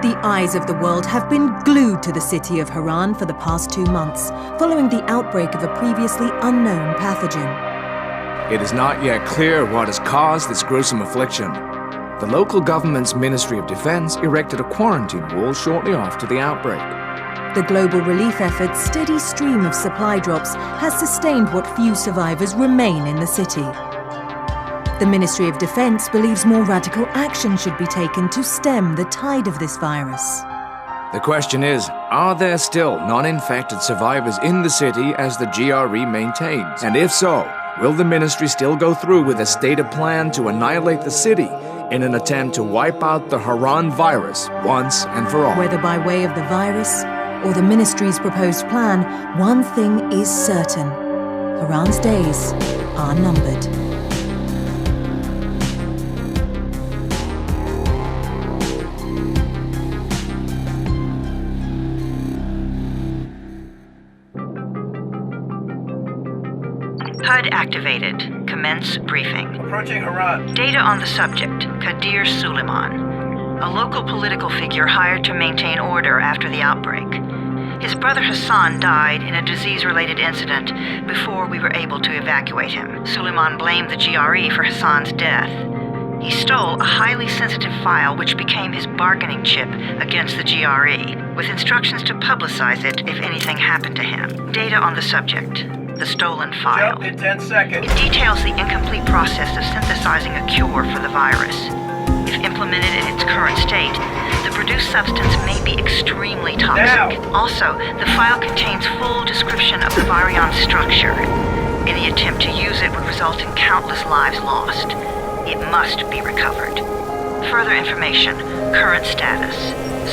The eyes of the world have been glued to the city of Harran for the past 2 months, following the outbreak of a previously unknown pathogen. It is not yet clear what has caused this gruesome affliction. The local government's Ministry of Defense erected a quarantine wall shortly after the outbreak. The global relief effort's steady stream of supply drops has sustained what few survivors remain in the city. The Ministry of Defense believes more radical action should be taken to stem the tide of this virus. The question is, are there still non-infected survivors in the city as the GRE maintains? And if so, will the ministry still go through with a stated plan to annihilate the city in an attempt to wipe out the Harran virus once and for all? Whether by way of the virus or the ministry's proposed plan, one thing is certain: Harran's days are numbered. HUD activated. Commence briefing. Approaching Harran. Data on the subject, Kadir Suleiman, a local political figure hired to maintain order after the outbreak. His brother Hassan died in a disease-related incident before we were able to evacuate him. Suleiman blamed the GRE for Hassan's death. He stole a highly sensitive file which became his bargaining chip against the GRE, with instructions to publicize it if anything happened to him. Data on the subject, the stolen file. Jump in 10 seconds. It details the incomplete process of synthesizing a cure for the virus. If implemented in its current state, the produced substance may be extremely toxic. Now. Also, the file contains full description of the virion's structure. Any attempt to use it would result in countless lives lost. It must be recovered. Further information, current status.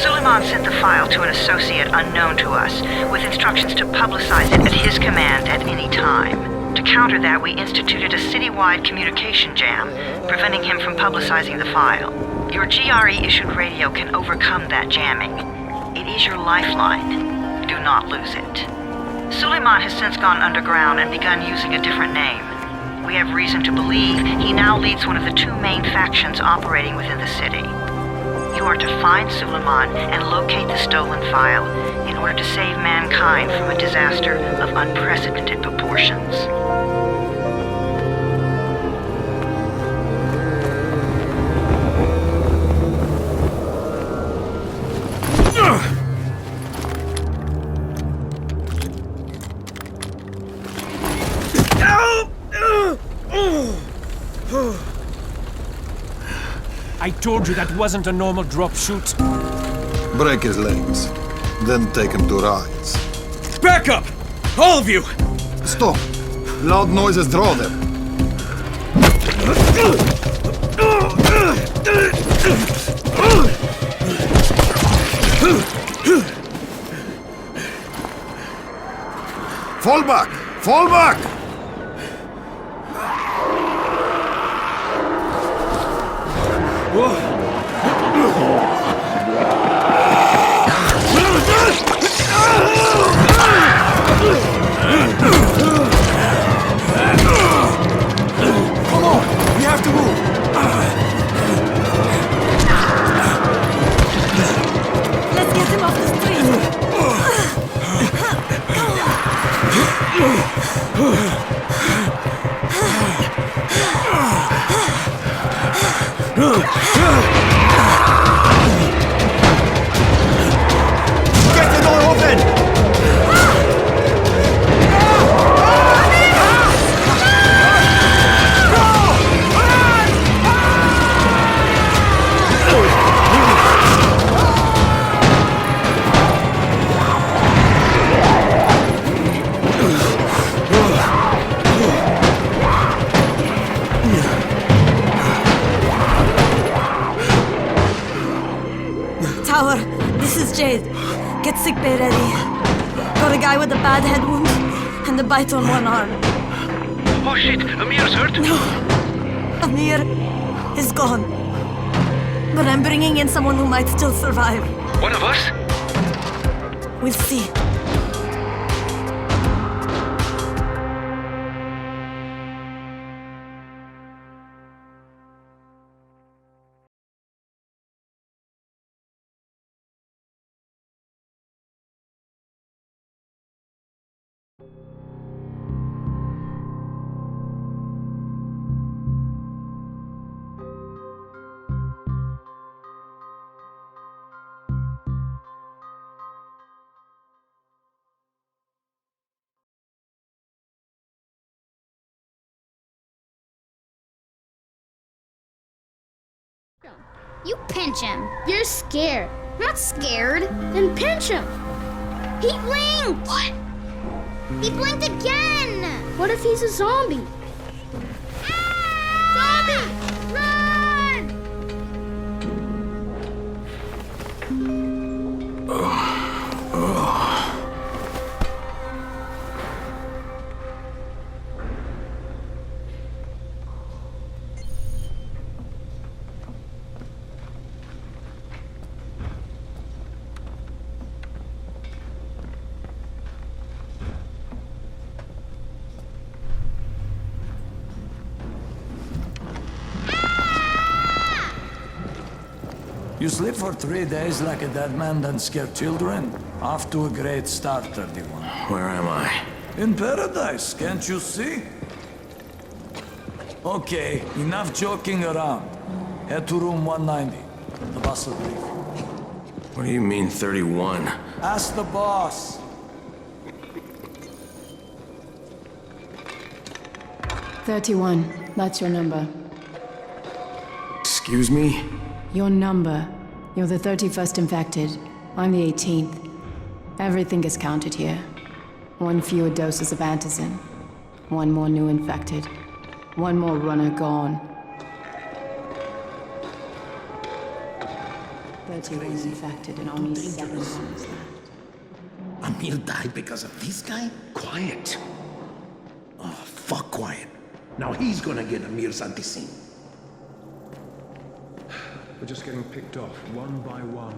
Suleiman sent the file to an associate unknown to us, with instructions to publicize it at his command at any time. To counter that, we instituted a citywide communication jam, preventing him from publicizing the file. Your GRE-issued radio can overcome that jamming. It is your lifeline. Do not lose it. Suleiman has since gone underground and begun using a different name. We have reason to believe he now leads one of the 2 main factions operating within the city. You are to find Suleiman and locate the stolen file in order to save mankind from a disaster of unprecedented proportions. I told you that wasn't a normal drop shoot. Break his legs, then take him to rides. Back up! All of you! Stop! Loud noises draw them. Fall back! Fall back! Come on! We have to move! Let's get him off the Get the door open! Tower, this is Jade. Get sickbay ready. Got a guy with a bad head wound and a bite on one arm. Oh shit, Amir's hurt? No, Amir is gone. But I'm bringing in someone who might still survive. One of us? We'll see. You pinch him. You're scared. I'm not scared. Then pinch him. He blinked! What? He blinked again! What if he's a zombie? Ah! Zombie! Run! You sleep for 3 days like a dead man, then scare children? Off to a great start, 31. Where am I? In paradise, can't you see? Okay, enough joking around. Head to room 190. The boss will brief you. What do you mean, 31? Ask the boss. That's your number. Excuse me? Your number. You're the 31st infected. I'm the 18th. Everything is counted here. 1 fewer doses of antizin. 1 more new infected. 1 more runner gone. 31 infected and only 7 ones left. Amir died because of this guy? Quiet. Oh, fuck quiet. Now he's gonna get Amir's antizin. We're just getting picked off, one by one.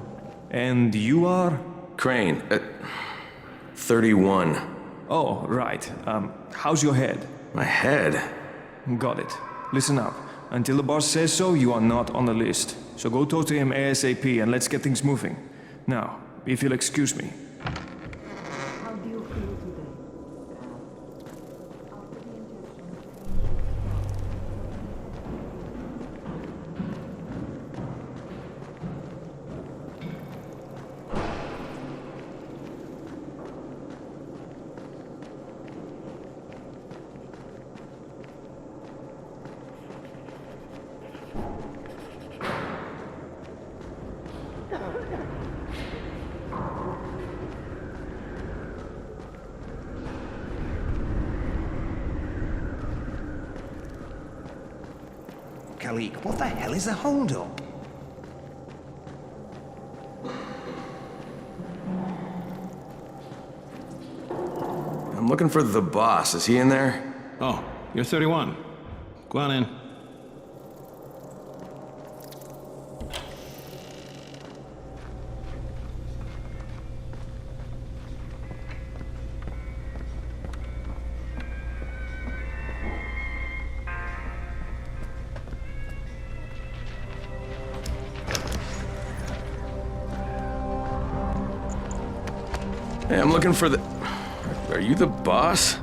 And you are? Crane, 31. Oh, right. How's your head? My head? Got it. Listen up. Until the boss says so, you are not on the list. So go talk to him ASAP and let's get things moving. Now, if you'll excuse me. How do you feel today? Khalik, what the hell is a hold-up? I'm looking for the boss. Is he in there? Oh, you're 31. Go on in. Hey, I'm looking for the... Are you the boss?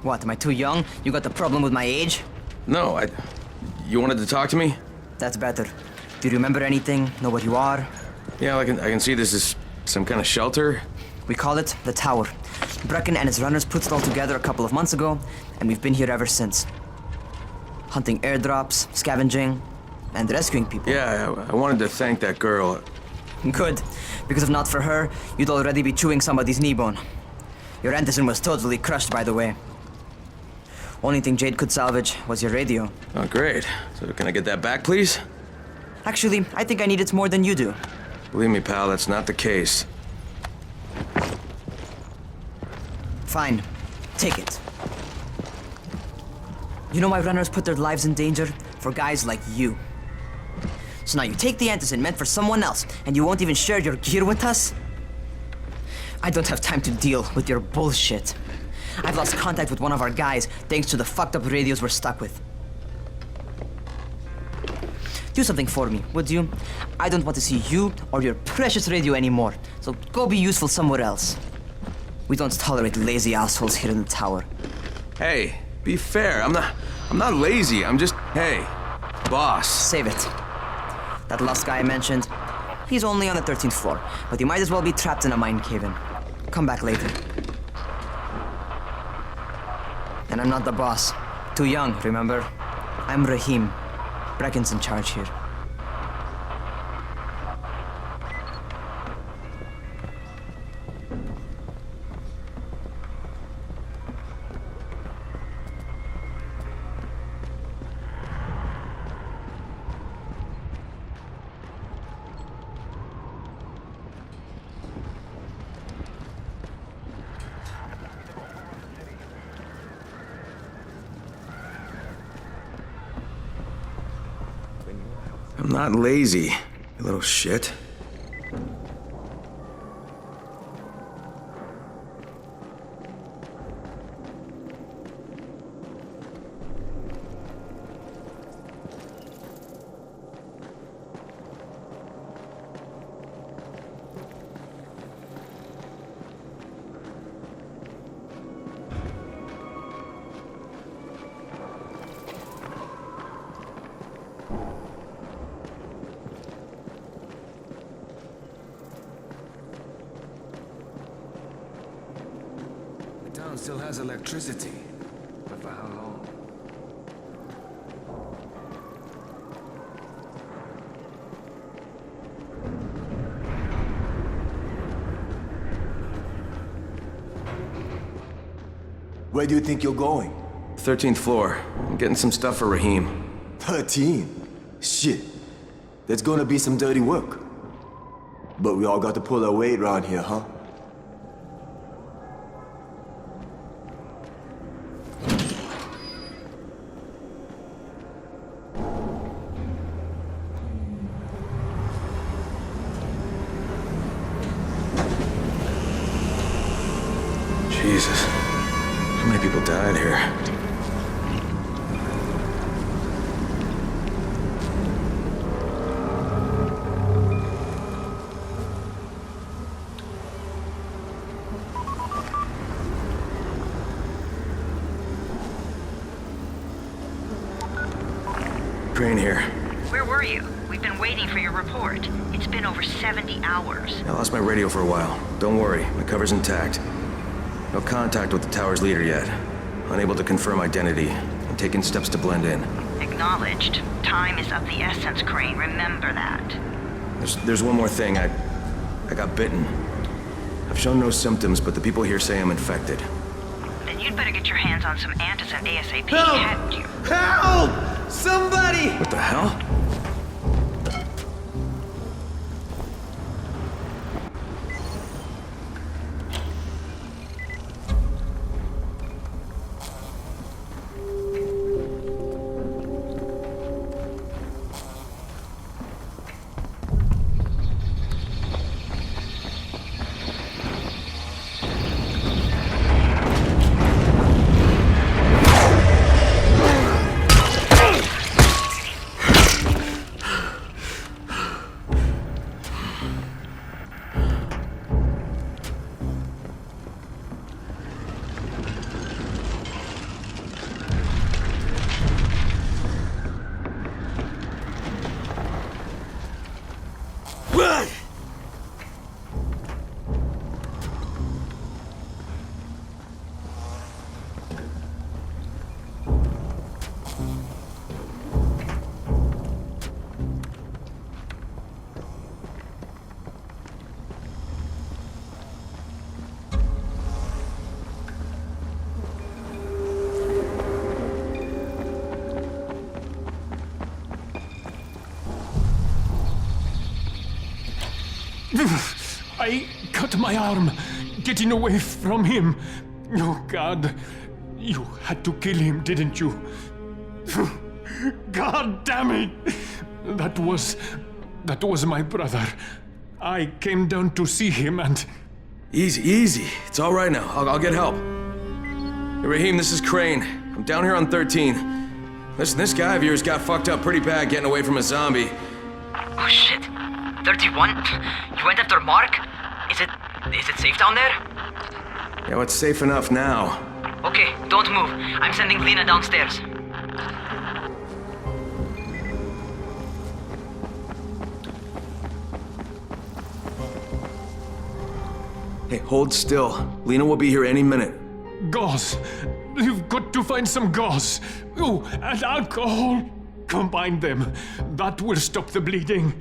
What, am I too young? You got the problem with my age? No, You wanted to talk to me? That's better. Do you remember anything? Know what you are? Yeah, I can see this is some kind of shelter. We call it the Tower. Brecken and his runners put it all together a couple of months ago, and we've been here ever since. Hunting airdrops, scavenging, and rescuing people. Yeah, I wanted to thank that girl. Good, because if not for her, you'd already be chewing somebody's knee bone. Your antizin was totally crushed, by the way. Only thing Jade could salvage was your radio. Oh, great. So can I get that back, please? Actually, I think I need it more than you do. Believe me, pal, that's not the case. Fine. Take it. You know why runners put their lives in danger? For guys like you. So now you take the antizin meant for someone else, and you won't even share your gear with us? I don't have time to deal with your bullshit. I've lost contact with one of our guys thanks to the fucked up radios we're stuck with. Do something for me, would you? I don't want to see you or your precious radio anymore, so go be useful somewhere else. We don't tolerate lazy assholes here in the tower. Hey, be fair. I'm not lazy. I'm just... Hey, boss. Save it. That last guy I mentioned, he's only on the 13th floor, but you might as well be trapped in a mine cave-in. Come back later. And I'm not the boss. Too young, remember? I'm Rahim. Brecken's in charge here. I'm not lazy, you little shit. The town still has electricity, but for how long? Where do you think you're going? 13th floor. I'm getting some stuff for Raheem. 13? Shit. There's gonna be some dirty work. But we all got to pull our weight around here, huh? Jesus. How many people died here? Crane here. Where were you? We've been waiting for your report. It's been over 70 hours. I lost my radio for a while. Don't worry, my cover's intact. No contact with the tower's leader yet. Unable to confirm identity. I'm taking steps to blend in. Acknowledged. Time is of the essence, Crane. Remember that. There's one more thing. I got bitten. I've shown no symptoms, but the people here say I'm infected. Then you'd better get your hands on some antizin ASAP. Help! Hadn't you? Help! Somebody! What the hell? I cut my arm, getting away from him. Oh, God. You had to kill him, didn't you? God damn it! That was my brother. I came down to see him and... Easy. It's all right now. I'll get help. Hey, Raheem, this is Crane. I'm down here on 13. Listen, this guy of yours got fucked up pretty bad getting away from a zombie. Oh, shit. 31? You went after Mark? Is it safe down there? Yeah, well, it's safe enough now. Okay, don't move. I'm sending Lena downstairs. Hey, hold still. Lena will be here any minute. Gauze. You've got to find some gauze. Oh, and alcohol. Combine them. That will stop the bleeding.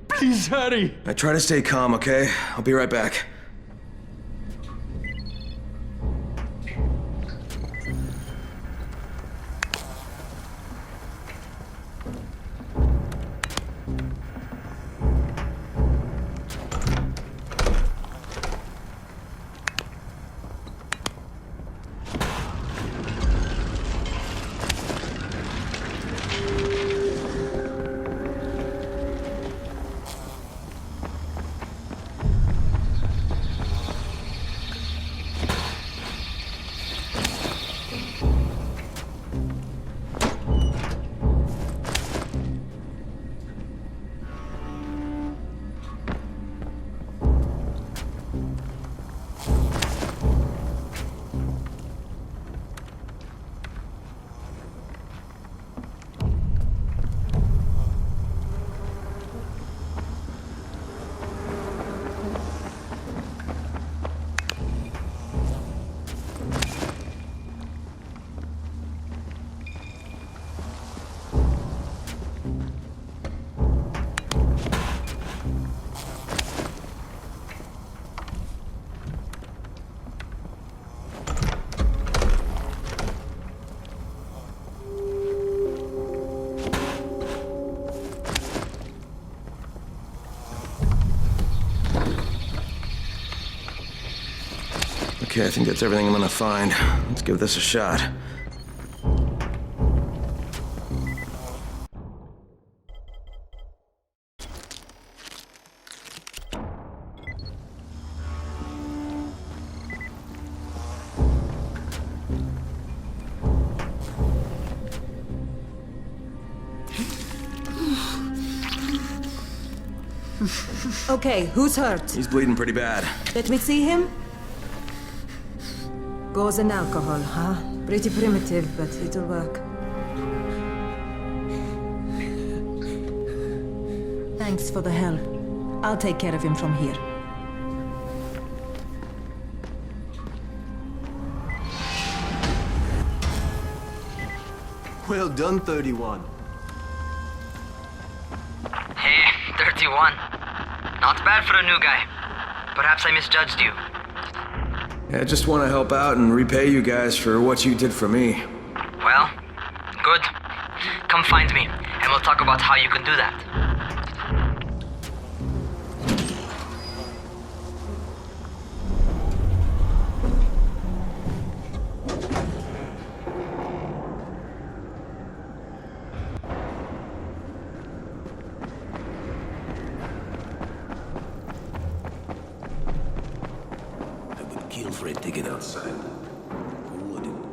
Please hurry. I try to stay calm, okay? I'll be right back. Okay, I think that's everything I'm gonna find. Let's give this a shot. Okay, who's hurt? He's bleeding pretty bad. Let me see him. Gauze and alcohol, huh? Pretty primitive, but it'll work. Thanks for the help. I'll take care of him from here. Well done, 31. Hey, 31. Not bad for a new guy. Perhaps I misjudged you. Yeah, I just want to help out and repay you guys for what you did for me. Well, good. Come find me, and we'll talk about how you can do that. Kill for it to get outside. Who wouldn't?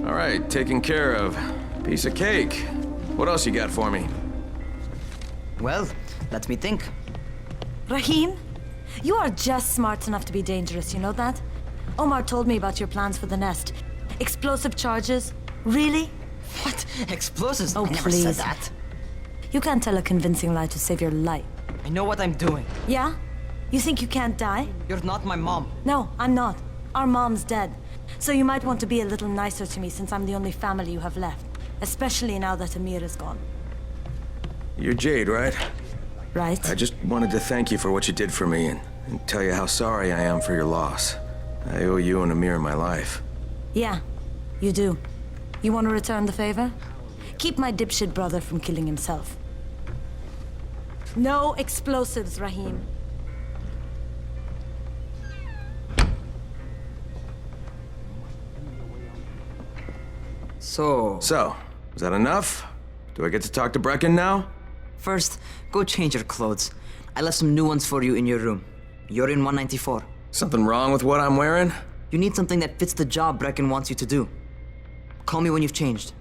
All right, taken care of. Piece of cake. What else you got for me? Well, let me think. Rahim, you are just smart enough to be dangerous, you know that? Omar told me about your plans for the nest. Explosive charges? Really? What? Explosives? Oh, I never please. said that. You can't tell a convincing lie to save your life. I know what I'm doing. Yeah? You think you can't die? You're not my mom. No, I'm not. Our mom's dead. So you might want to be a little nicer to me since I'm the only family you have left. Especially now that Amir is gone. You're Jade, right? Right. I just wanted to thank you for what you did for me and tell you how sorry I am for your loss. I owe you and Amir my life. Yeah, you do. You want to return the favor? Keep my dipshit brother from killing himself. No explosives, Rahim. So, is that enough? Do I get to talk to Brecken now? first, go change your clothes. I left some new ones for you in your room. You're in 194. Something wrong with what I'm wearing? You need something that fits the job Brecken wants you to do. Call me when you've changed.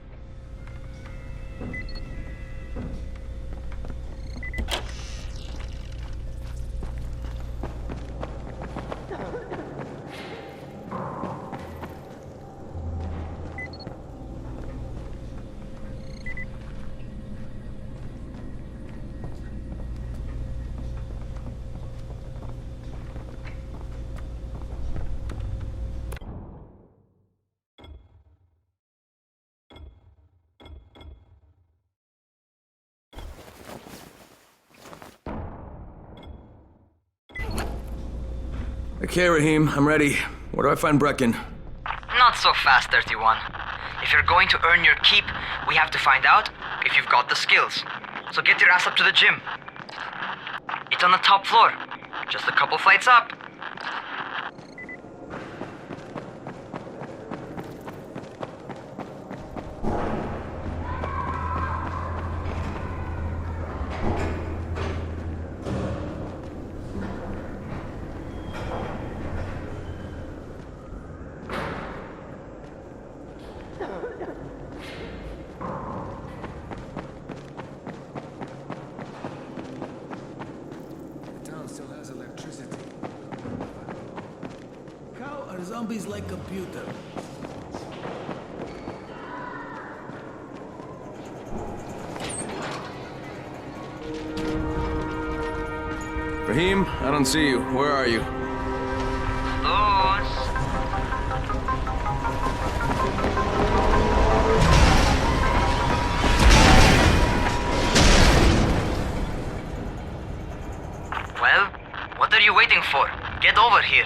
Okay, Rahim, I'm ready. Where do I find Brecken? Not so fast, 31. If you're going to earn your keep, we have to find out if you've got the skills. So get your ass up to the gym. It's on the top floor, just a couple flights up. Zombies like computer. Rahim, I don't see you. Where are you? Well, what are you waiting for? Get over here.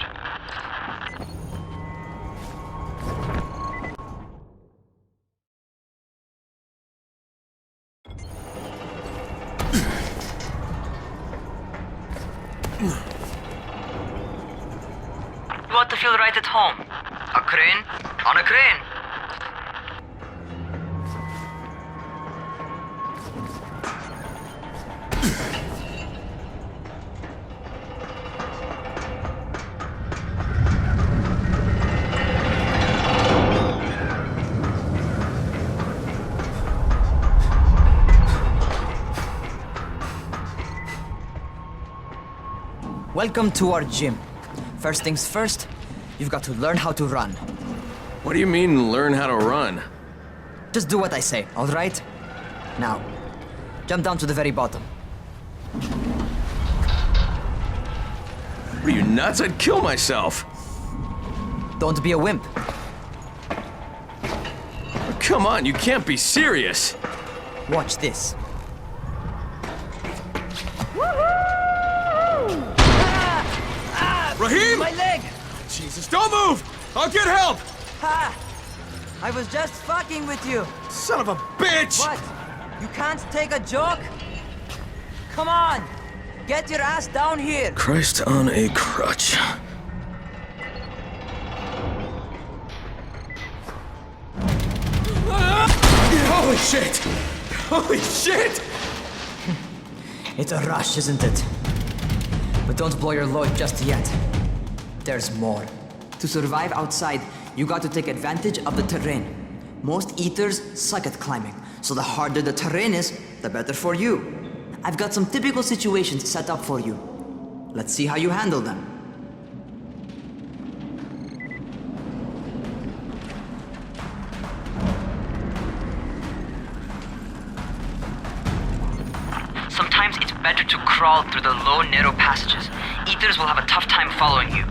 You want to feel right at home. A crane? On a crane. Welcome to our gym. First things first, you've got to learn how to run. What do you mean, learn how to run? Just do what I say, all right? Now, jump down to the very bottom. Are you nuts? I'd kill myself. Don't be a wimp. Come on, you can't be serious. Watch this. Rahim! My leg! Jesus, don't move! I'll get help! Ha! I was just fucking with you. Son of a bitch! What? You can't take a joke? Come on! Get your ass down here! Christ on a crutch. Holy shit! Holy shit! It's a rush, isn't it? But don't blow your load just yet. There's more. To survive outside, you got to take advantage of the terrain. Most eaters suck at climbing, so the harder the terrain is, the better for you. I've got some typical situations set up for you. Let's see how you handle them. Sometimes it's better to crawl through the low, narrow passages. Eaters will have a tough time following you.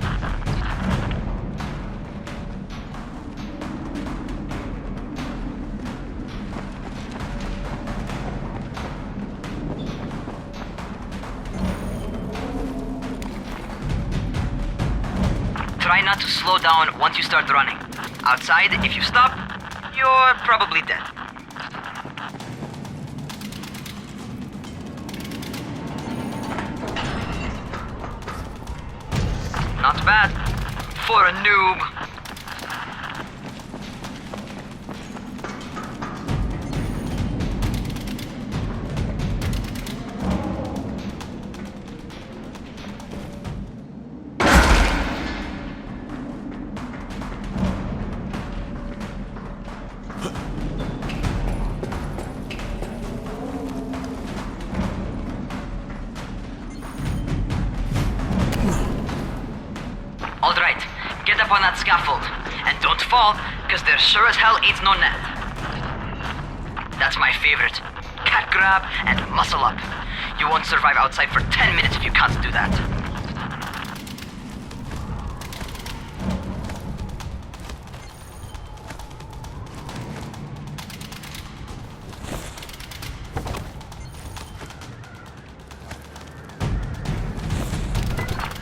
Try not to slow down once you start running. Outside, if you stop, you're probably dead. Not bad for a noob. All right, get up on that scaffold. And don't fall, because there sure as hell ain't no net. That's my favorite. Cat grab and muscle up. You won't survive outside for 10 minutes if you can't do that.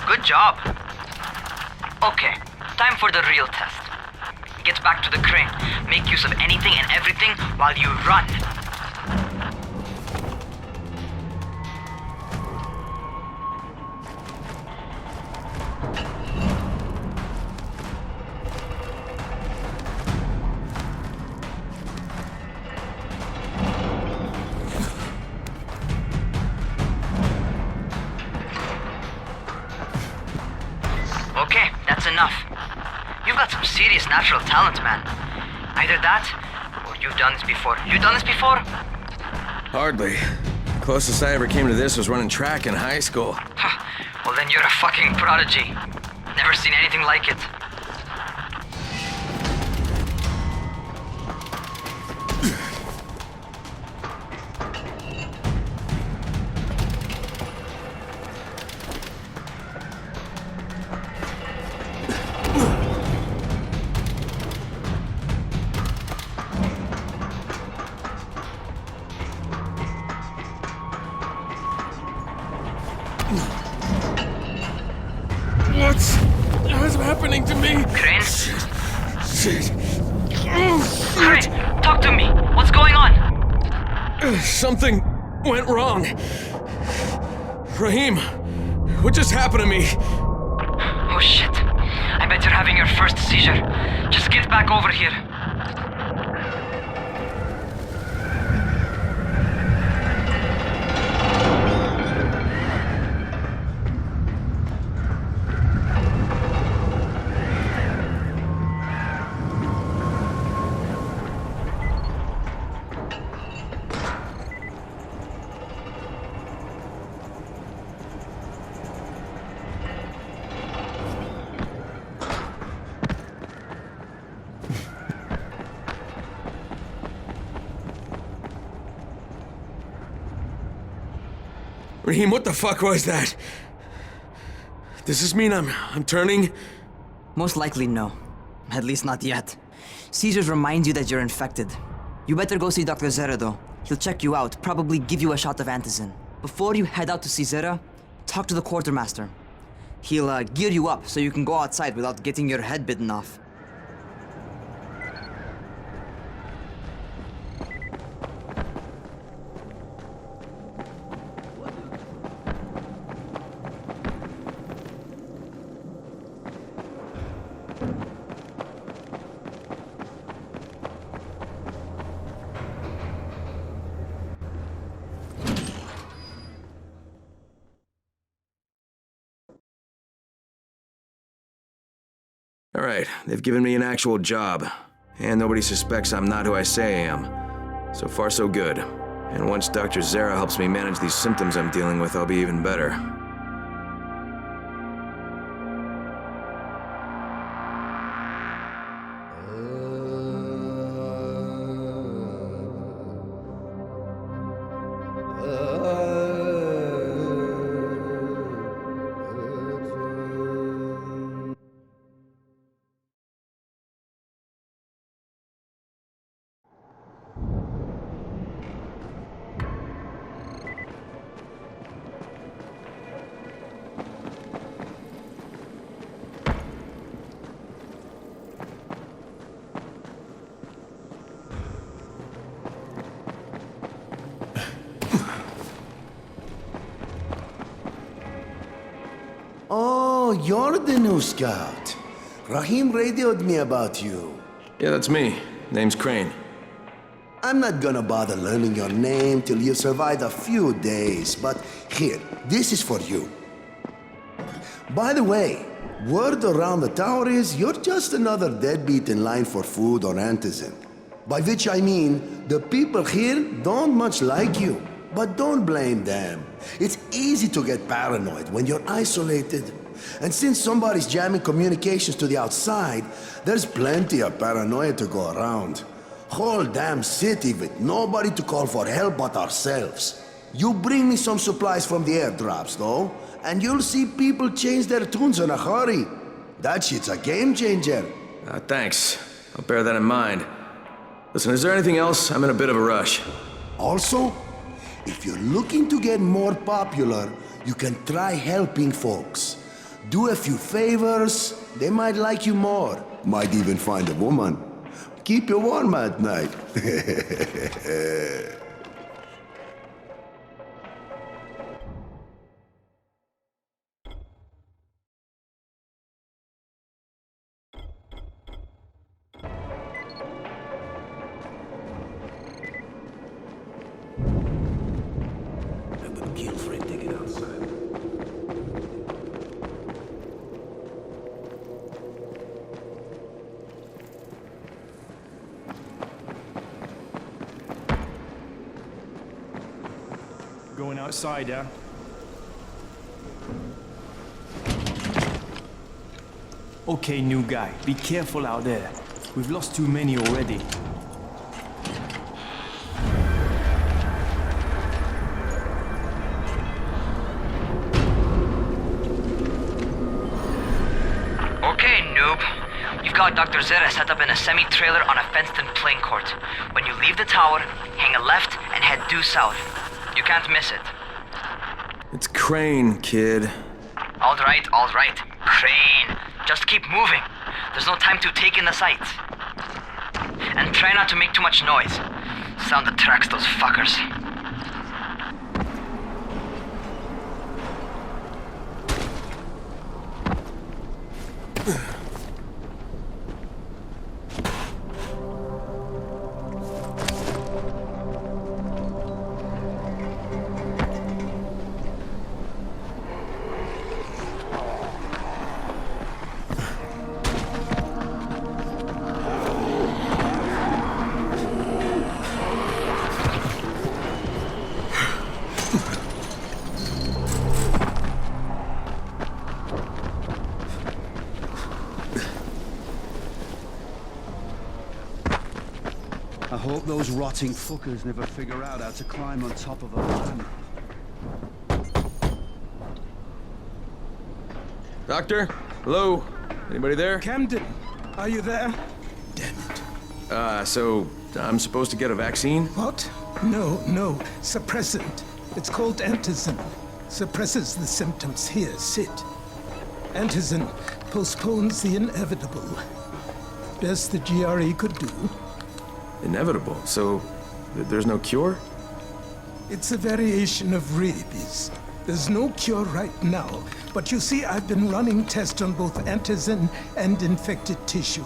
Good job. Okay, time for the real test. Get back to the crane. Make use of anything and everything while you run. Okay, that's enough. You've got some serious natural talent, man. Either that, or you've done this before. You done this before? Hardly. Closest I ever came to this was running track in high school. Well, then you're a fucking prodigy. Never seen anything like it. What's happening to me? Crane? Shit. Crane, talk to me. What's going on? Something went wrong. Rahim, What just happened to me? Oh shit. I bet you're having your first seizure. Just get back over here. Raheem, what the fuck was that? Does this mean I'm turning? Most likely no. At least not yet. Seizures remind you that you're infected. You better go see Dr. Zera though. He'll check you out, probably give you a shot of antizin. Before you head out to see Zera, talk to the quartermaster. He'll gear you up so you can go outside without getting your head bitten off. Alright, they've given me an actual job. And nobody suspects I'm not who I say I am. So far so good. And once Dr. Zera helps me manage these symptoms I'm dealing with, I'll be even better. Oh, you're the new scout. Rahim radioed me about you. Yeah, that's me. Name's Crane. I'm not gonna bother learning your name till you've survived a few days, but here, this is for you. By the way, word around the tower is you're just another deadbeat in line for food or antizin. By which I mean, the people here don't much like you. But don't blame them. It's easy to get paranoid when you're isolated. And since somebody's jamming communications to the outside, there's plenty of paranoia to go around. Whole damn city with nobody to call for help but ourselves. You bring me some supplies from the airdrops, though, and you'll see people change their tunes in a hurry. That shit's a game changer. Thanks. I'll bear that in mind. Listen, is there anything else? I'm in a bit of a rush. Also, if you're looking to get more popular, you can try helping folks. Do a few favors, they might like you more. Might even find a woman. Keep you warm at night. Going outside, yeah? Okay, new guy, be careful out there. We've lost too many already. Okay, noob. You've got Dr. Zera set up in a semi-trailer on a fenced-in playing court. When you leave the tower, hang a left and head due south. You can't miss it. It's Crane, kid. All right. Crane. Just keep moving. There's no time to take in the sights. And try not to make too much noise. Sound attracts those fuckers. hope those rotting fuckers never figure out how to climb on top of a van. Doctor? Hello? Anybody there? Camden, are you there? So I'm supposed to get a vaccine? What? No. Suppressant. It's called Antizin. Suppresses the symptoms. Here, sit. Antizin postpones the inevitable. Best the GRE could do. Inevitable? So there's no cure? It's a variation of rabies. There's no cure right now, but you see, I've been running tests on both antizin and infected tissue.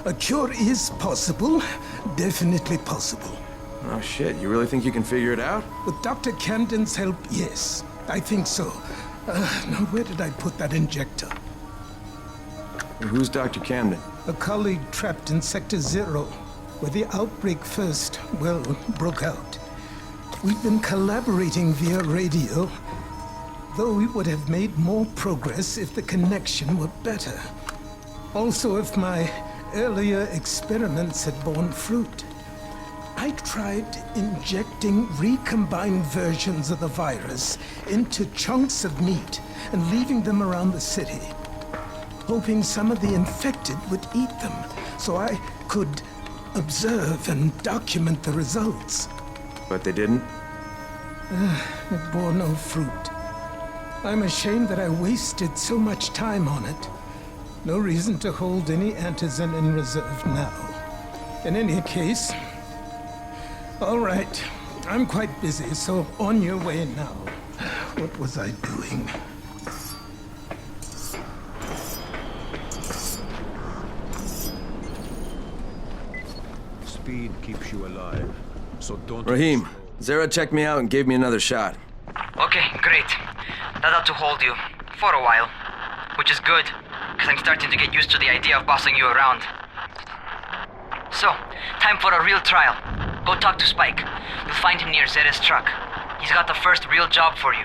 A cure is possible, definitely possible. Oh shit, you really think you can figure it out? With Dr. Camden's help, yes. I think so. Now where did I put that injector? Who's Dr. Camden? A colleague trapped in Sector 0, where the outbreak first, broke out. We've been collaborating via radio, though we would have made more progress if the connection were better. Also, if my earlier experiments had borne fruit. I tried injecting recombined versions of the virus into chunks of meat and leaving them around the city, hoping some of the infected would eat them so I could observe and document the results. But they didn't? It bore no fruit. I'm ashamed that I wasted so much time on it. No reason to hold any antizin in reserve now. In any case, all right, I'm quite busy, so on your way now. What was I doing? Speed keeps you alive, so don't... Rahim, Zere checked me out and gave me another shot. Okay, great. That ought to hold you. For a while. Which is good, because I'm starting to get used to the idea of bossing you around. So, time for a real trial. Go talk to Spike. You'll find him near Zere's truck. He's got the first real job for you.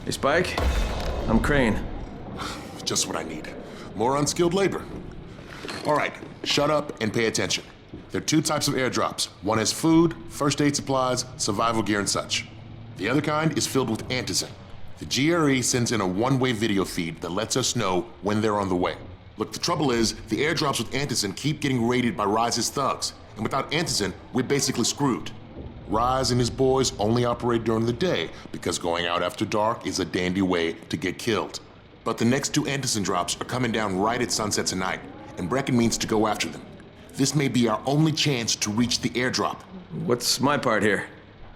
Hey, Spike. I'm Crane. Just what I need. More unskilled labor. All right, shut up and pay attention. There are two types of airdrops. One has food, first aid supplies, survival gear, and such. The other kind is filled with antizin. The GRE sends in a one-way video feed that lets us know when they're on the way. Look, the trouble is, the airdrops with antizin keep getting raided by Rise's thugs, and without antizin, we're basically screwed. Rise and his boys only operate during the day because going out after dark is a dandy way to get killed. But the next two antizin drops are coming down right at sunset tonight, and Brecken means to go after them. This may be our only chance to reach the airdrop. What's my part here?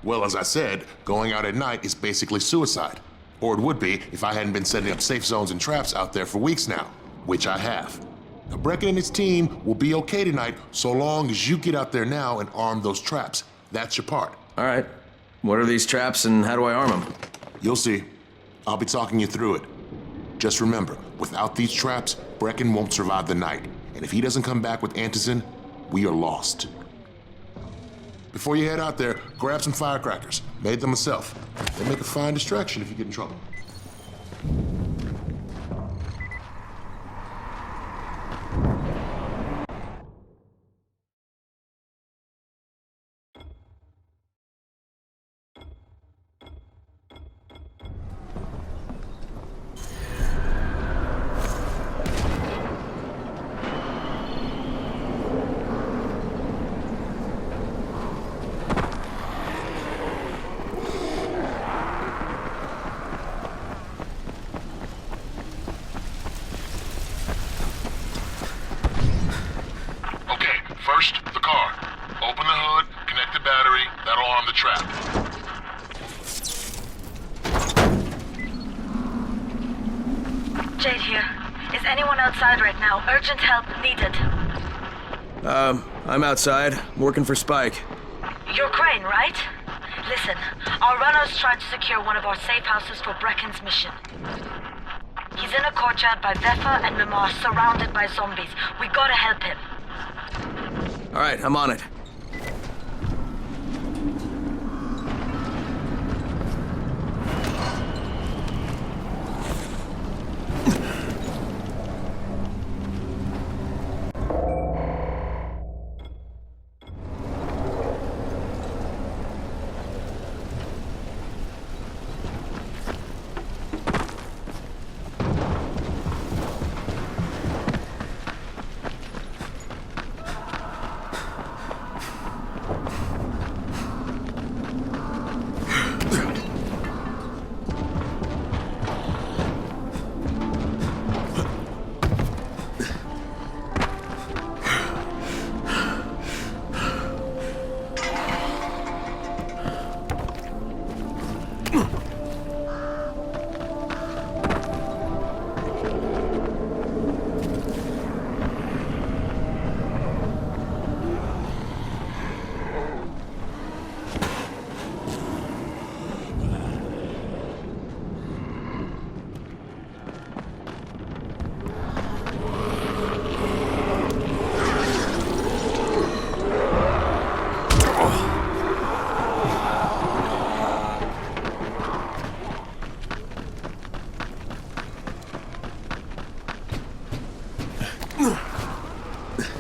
Well, as I said, going out at night is basically suicide. Or it would be if I hadn't been setting up safe zones and traps out there for weeks now, which I have. Now, Brecken and his team will be okay tonight so long as you get out there now and arm those traps. That's your part. All right. What are these traps and how do I arm them? You'll see. I'll be talking you through it. Just remember, without these traps, Brecken won't survive the night. And if he doesn't come back with antizin, we are lost. Before you head out there, grab some firecrackers. Made them myself. They make a fine distraction if you get in trouble. First, the car. Open the hood, connect the battery, that'll arm the trap. Jade here. Is anyone outside right now? Urgent help needed. I'm outside, working for Spike. You're Crane, right? Listen, our runners tried to secure one of our safe houses for Brecken's mission. He's in a courtyard by Vefa and Mimar, surrounded by zombies. We gotta help him. All right, I'm on it.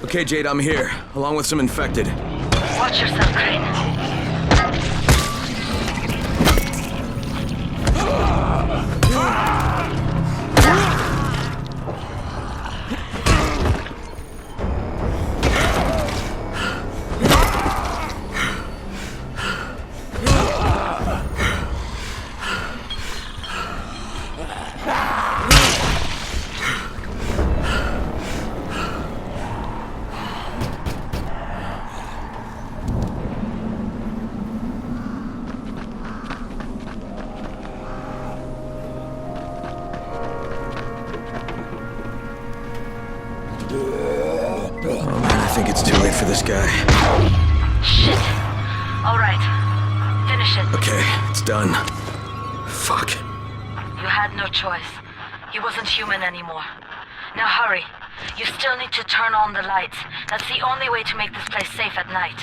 Okay, Jade, I'm here, along with some infected. Watch yourself, Crane. I think it's too late for this guy. Shit. All right. Finish it. Okay, it's done. Fuck. You had no choice. He wasn't human anymore. Now hurry. You still need to turn on the lights. That's the only way to make this place safe at night.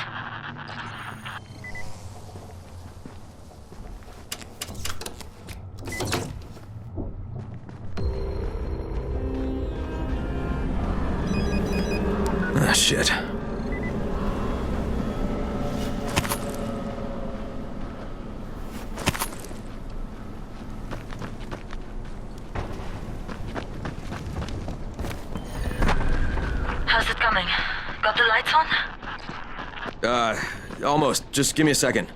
Ah, shit. How's it coming? Got the lights on? Almost. Just give me a second.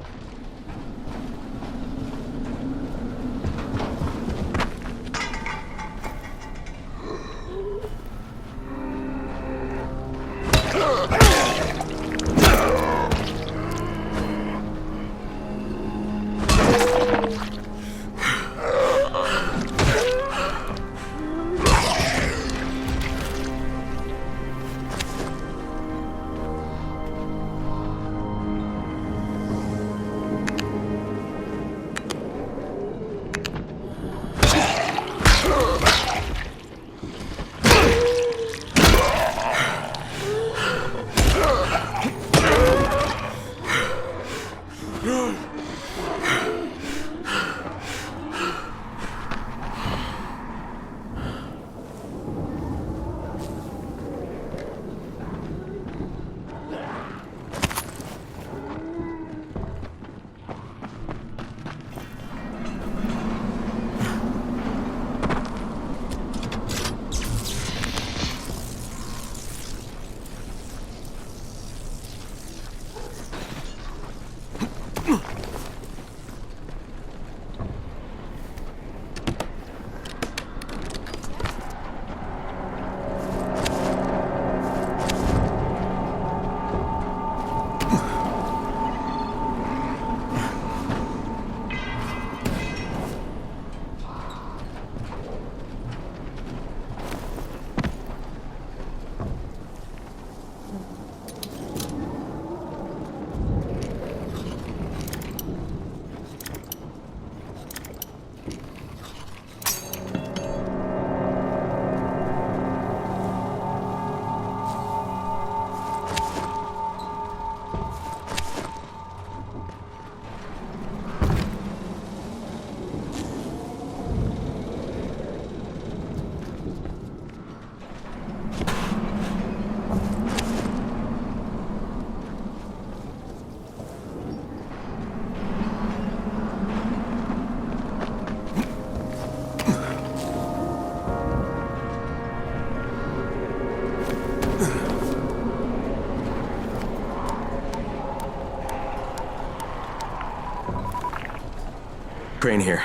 Crane here.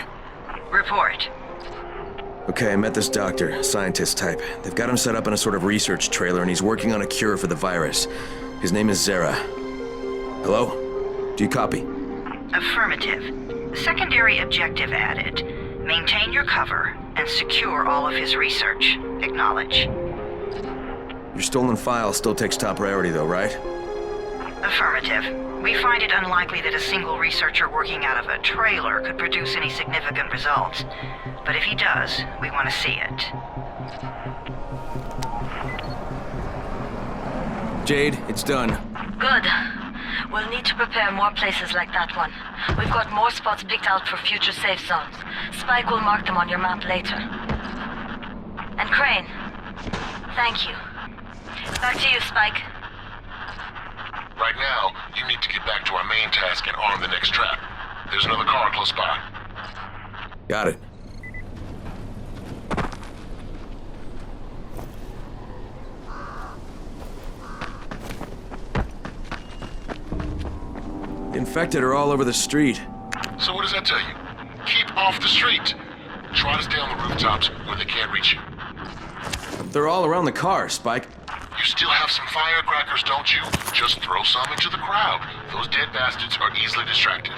Report. Okay, I met this doctor, scientist type. They've got him set up in a sort of research trailer, and he's working on a cure for the virus. His name is Zere. Hello? Do you copy? Affirmative. Secondary objective added. Maintain your cover and secure all of his research. Acknowledge. Your stolen file still takes top priority though, right? Affirmative. We find it unlikely that a single researcher working out of a trailer could produce any significant results. But if he does, we want to see it. Jade, it's done. Good. We'll need to prepare more places like that one. We've got more spots picked out for future safe zones. Spike will mark them on your map later. And Crane, thank you. Back to you, Spike. Right now, you need to get back to our main task and arm the next trap. There's another car close by. Got it. The infected are all over the street. So what does that tell you? Keep off the street. Try to stay on the rooftops where they can't reach you. They're all around the car, Spike. You still have some firecrackers, don't you? Just throw some into the crowd. Those dead bastards are easily distracted.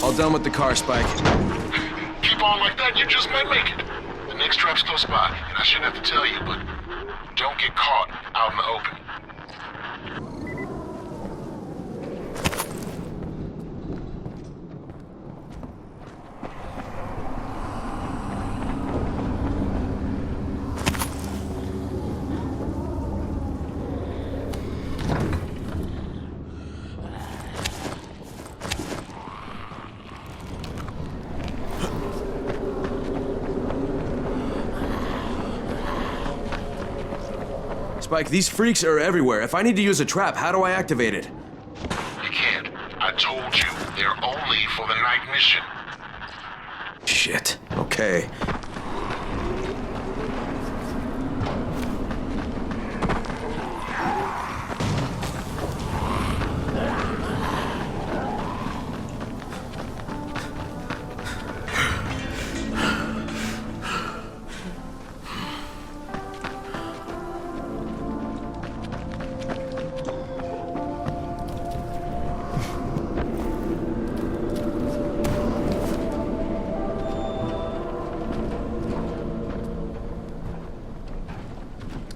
All done with the car, Spike. Keep on like that, you just might make it. The next trap's close by, and I shouldn't have to tell you, but don't get caught out in the open. Spike, these freaks are everywhere. If I need to use a trap, how do I activate it? You can't. I told you, they're only for the night mission. Shit. Okay.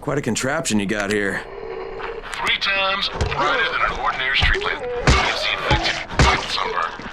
Quite a contraption you got here. 3 times brighter than an ordinary street lamp. Gives the infected vital sunburn.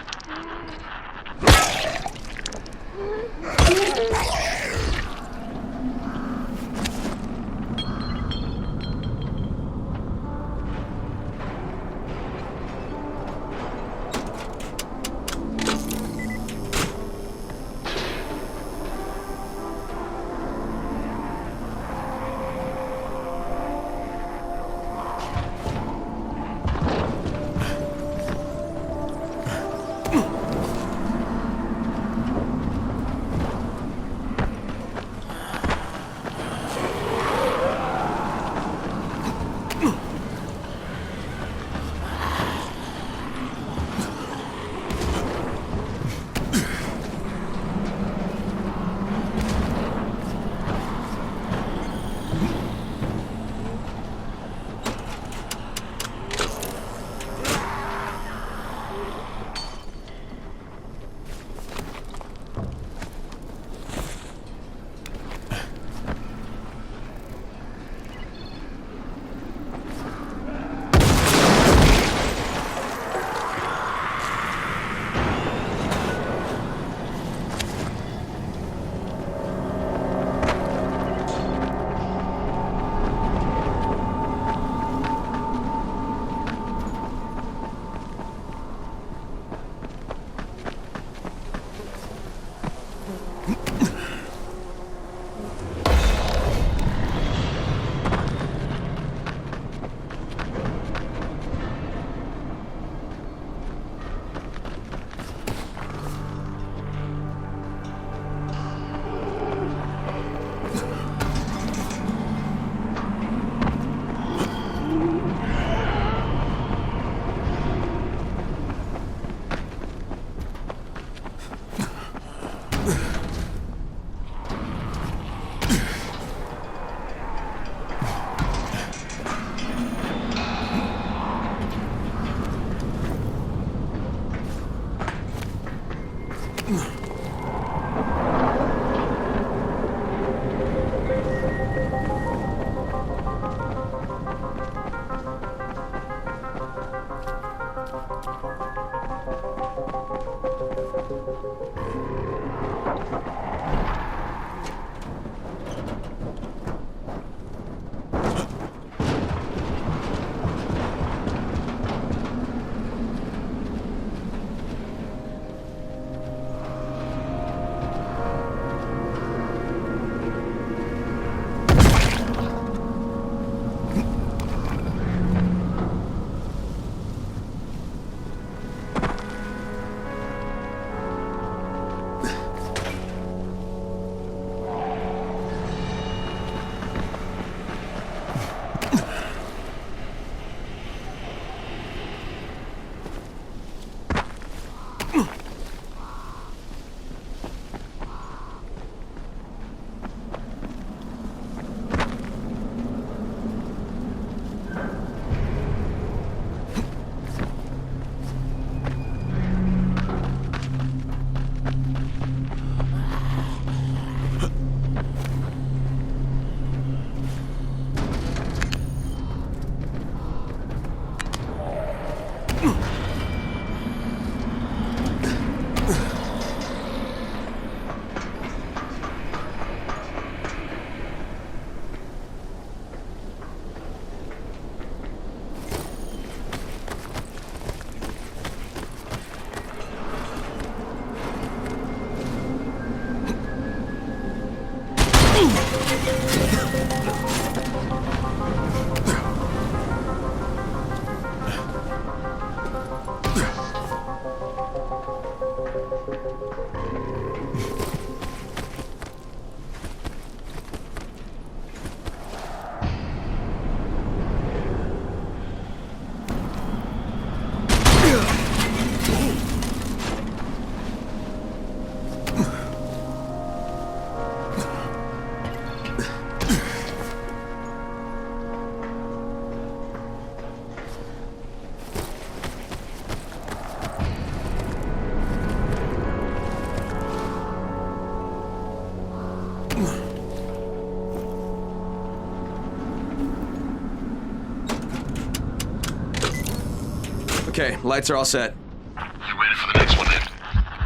Okay, lights are all set. You ready for the next one then?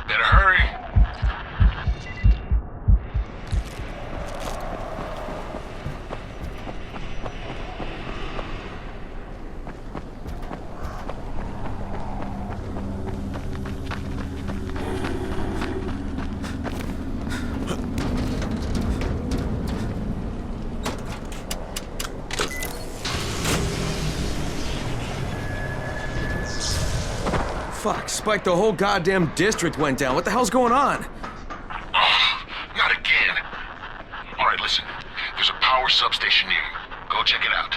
Better hurry. Fuck, Spike, the whole goddamn district went down. What the hell's going on? Oh, not again. All right, listen. There's a power substation near you. Go check it out.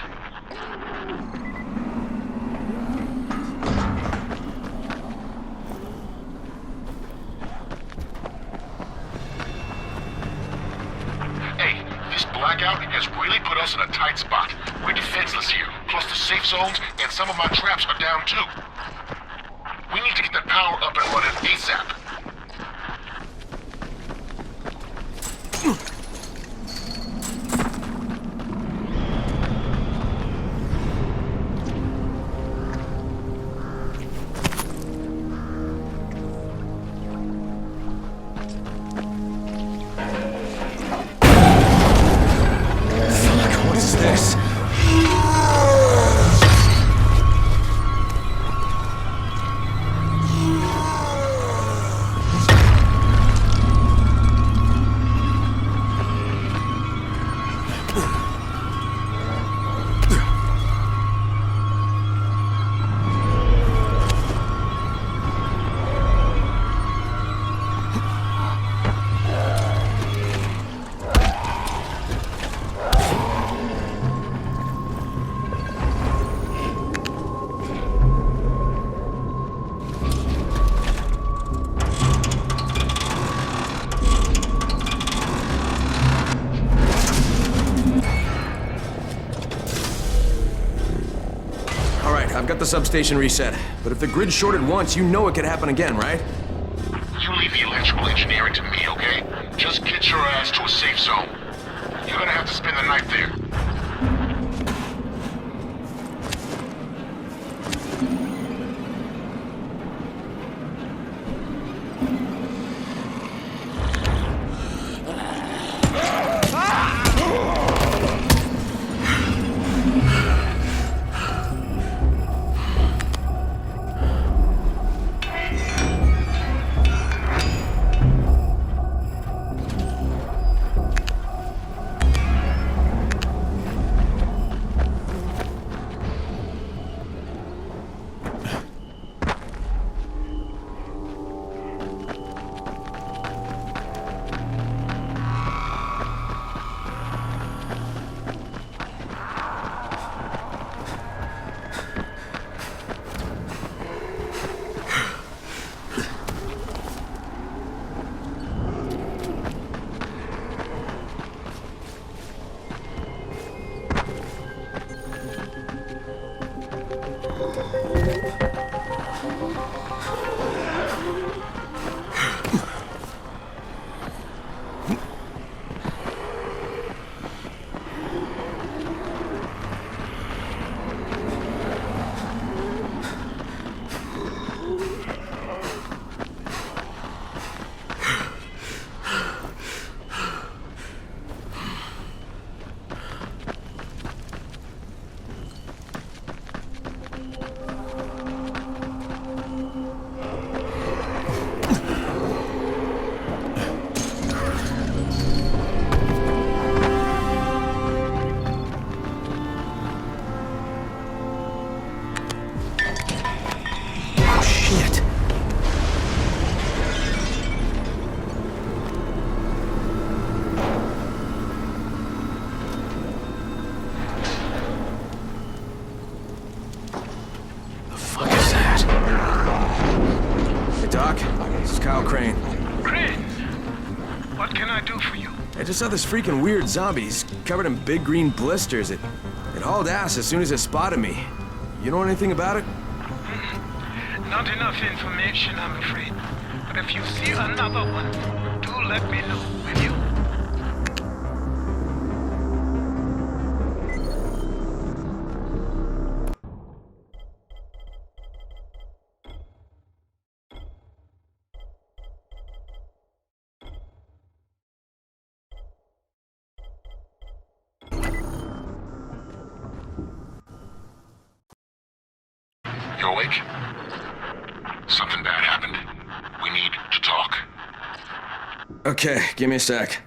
Hey, this blackout has really put us in a tight spot. We're defenseless here. Plus the safe zones and some of my traps are down too. We need to get that power up and running ASAP. Fuck, what is this? I've got the substation reset, but if the grid shorted once, you know it could happen again, right? You leave the electrical engineering to me, okay? Just get your ass to a safe zone. You're gonna have to spend the night there. Shit. The fuck is that? Hey, Doc. This is Kyle Crane. Crane! What can I do for you? I just saw this freaking weird zombie. He's covered in big green blisters. It hauled ass as soon as it spotted me. You know anything about it? Not enough information, I'm afraid. But if you see another one, do let me know, will you? You awake? Something bad happened. We need to talk. Okay, give me a sec.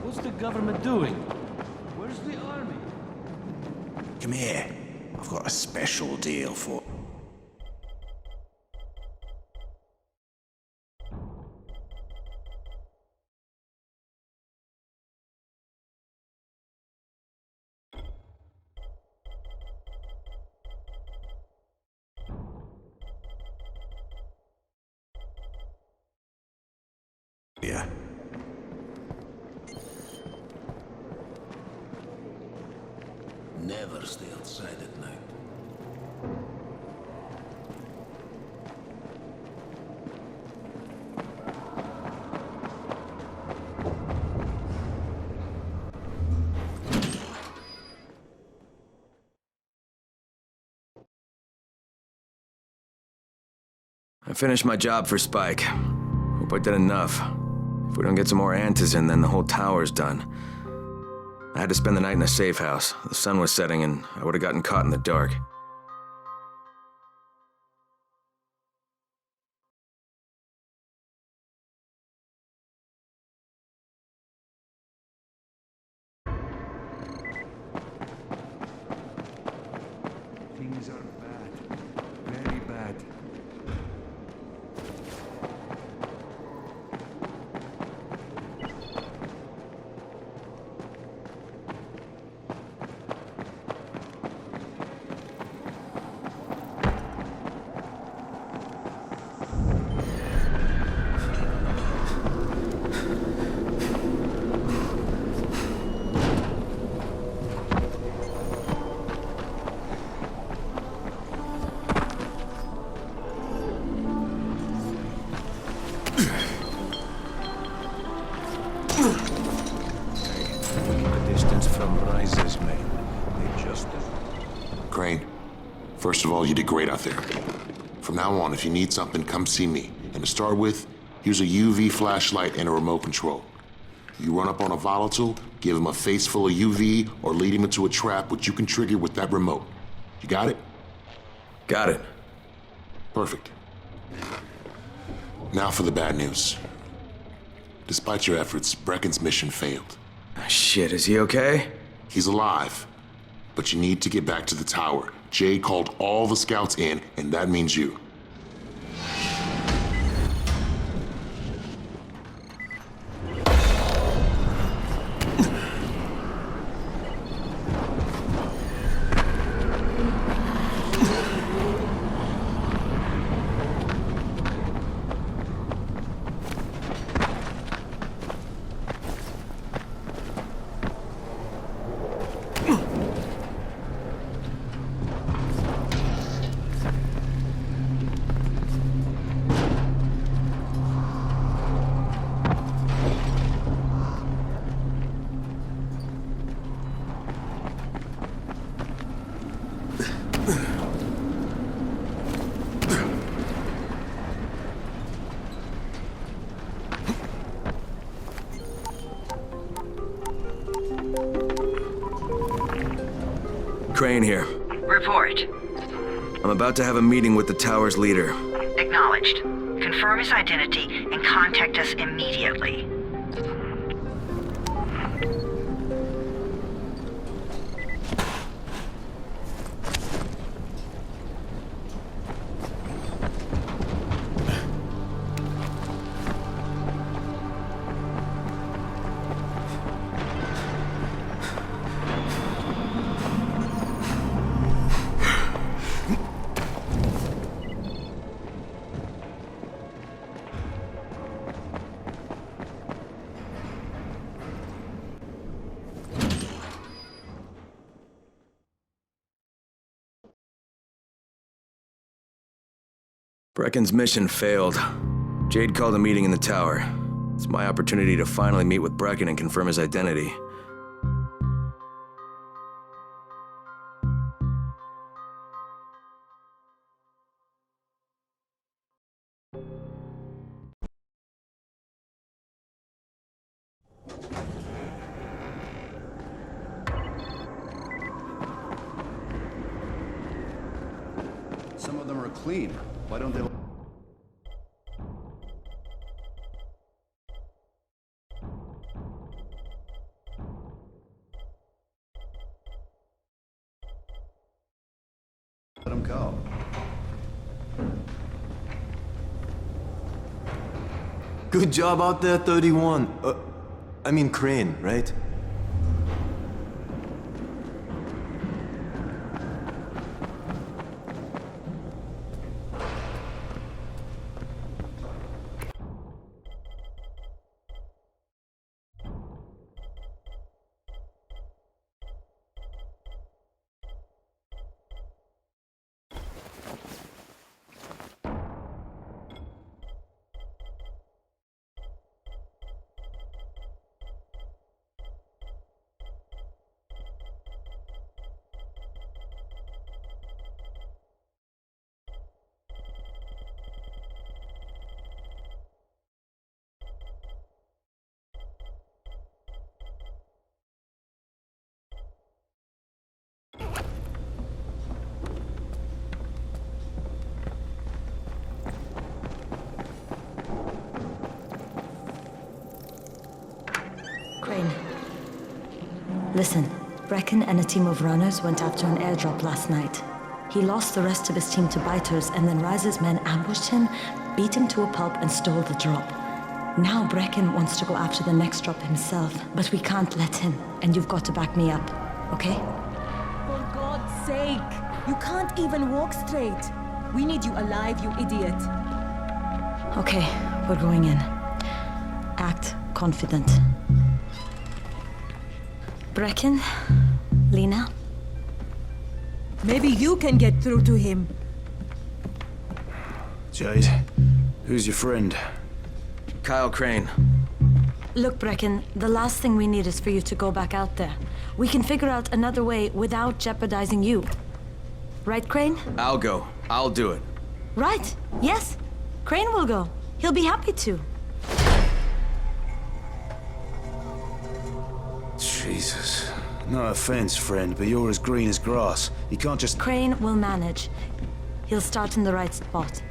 What's the government doing? Where's the army? Come here. I've got a special deal for... Yeah. Never stay outside at night. I finished my job for Spike. Hope I did enough. If we don't get some more Antizin, then the whole tower's done. I had to spend the night in a safe house. The sun was setting and I would have gotten caught in the dark. Things are bad. Very bad. Crane, first of all, you did great out there. From now on, if you need something, come see me. And to start with, here's a UV flashlight and a remote control. You run up on a volatile, give him a face full of UV, or lead him into a trap which you can trigger with that remote. You got it? Got it. Perfect. Now for the bad news. Despite your efforts, Brecken's mission failed. Shit, is he okay? He's alive. But you need to get back to the tower. Jade called all the scouts in, and that means you. Crane here. Report. I'm about to have a meeting with the tower's leader. Acknowledged. Confirm his identity and contact us immediately. Brecken's mission failed. Jade called a meeting in the tower. It's my opportunity to finally meet with Brecken and confirm his identity. Some of them are clean. Why don't they... Let them go. Good job out there, 31. I mean Crane, right? Crane. Listen, Brecken and a team of runners went after an airdrop last night. He lost the rest of his team to biters, and then Rise's men ambushed him, beat him to a pulp, and stole the drop. Now Brecken wants to go after the next drop himself, but we can't let him, and you've got to back me up, okay? For God's sake! You can't even walk straight! We need you alive, you idiot! Okay, we're going in. Act confident. Brecken? Lena? Maybe you can get through to him. Jade, who's your friend? Kyle Crane. Look, Brecken, the last thing we need is for you to go back out there. We can figure out another way without jeopardizing you. Right, Crane? I'll go. I'll do it. Right. Yes. Crane will go. He'll be happy to. Jesus. No offense, friend, but you're as green as grass. You can't just... Crane will manage. He'll start in the right spot.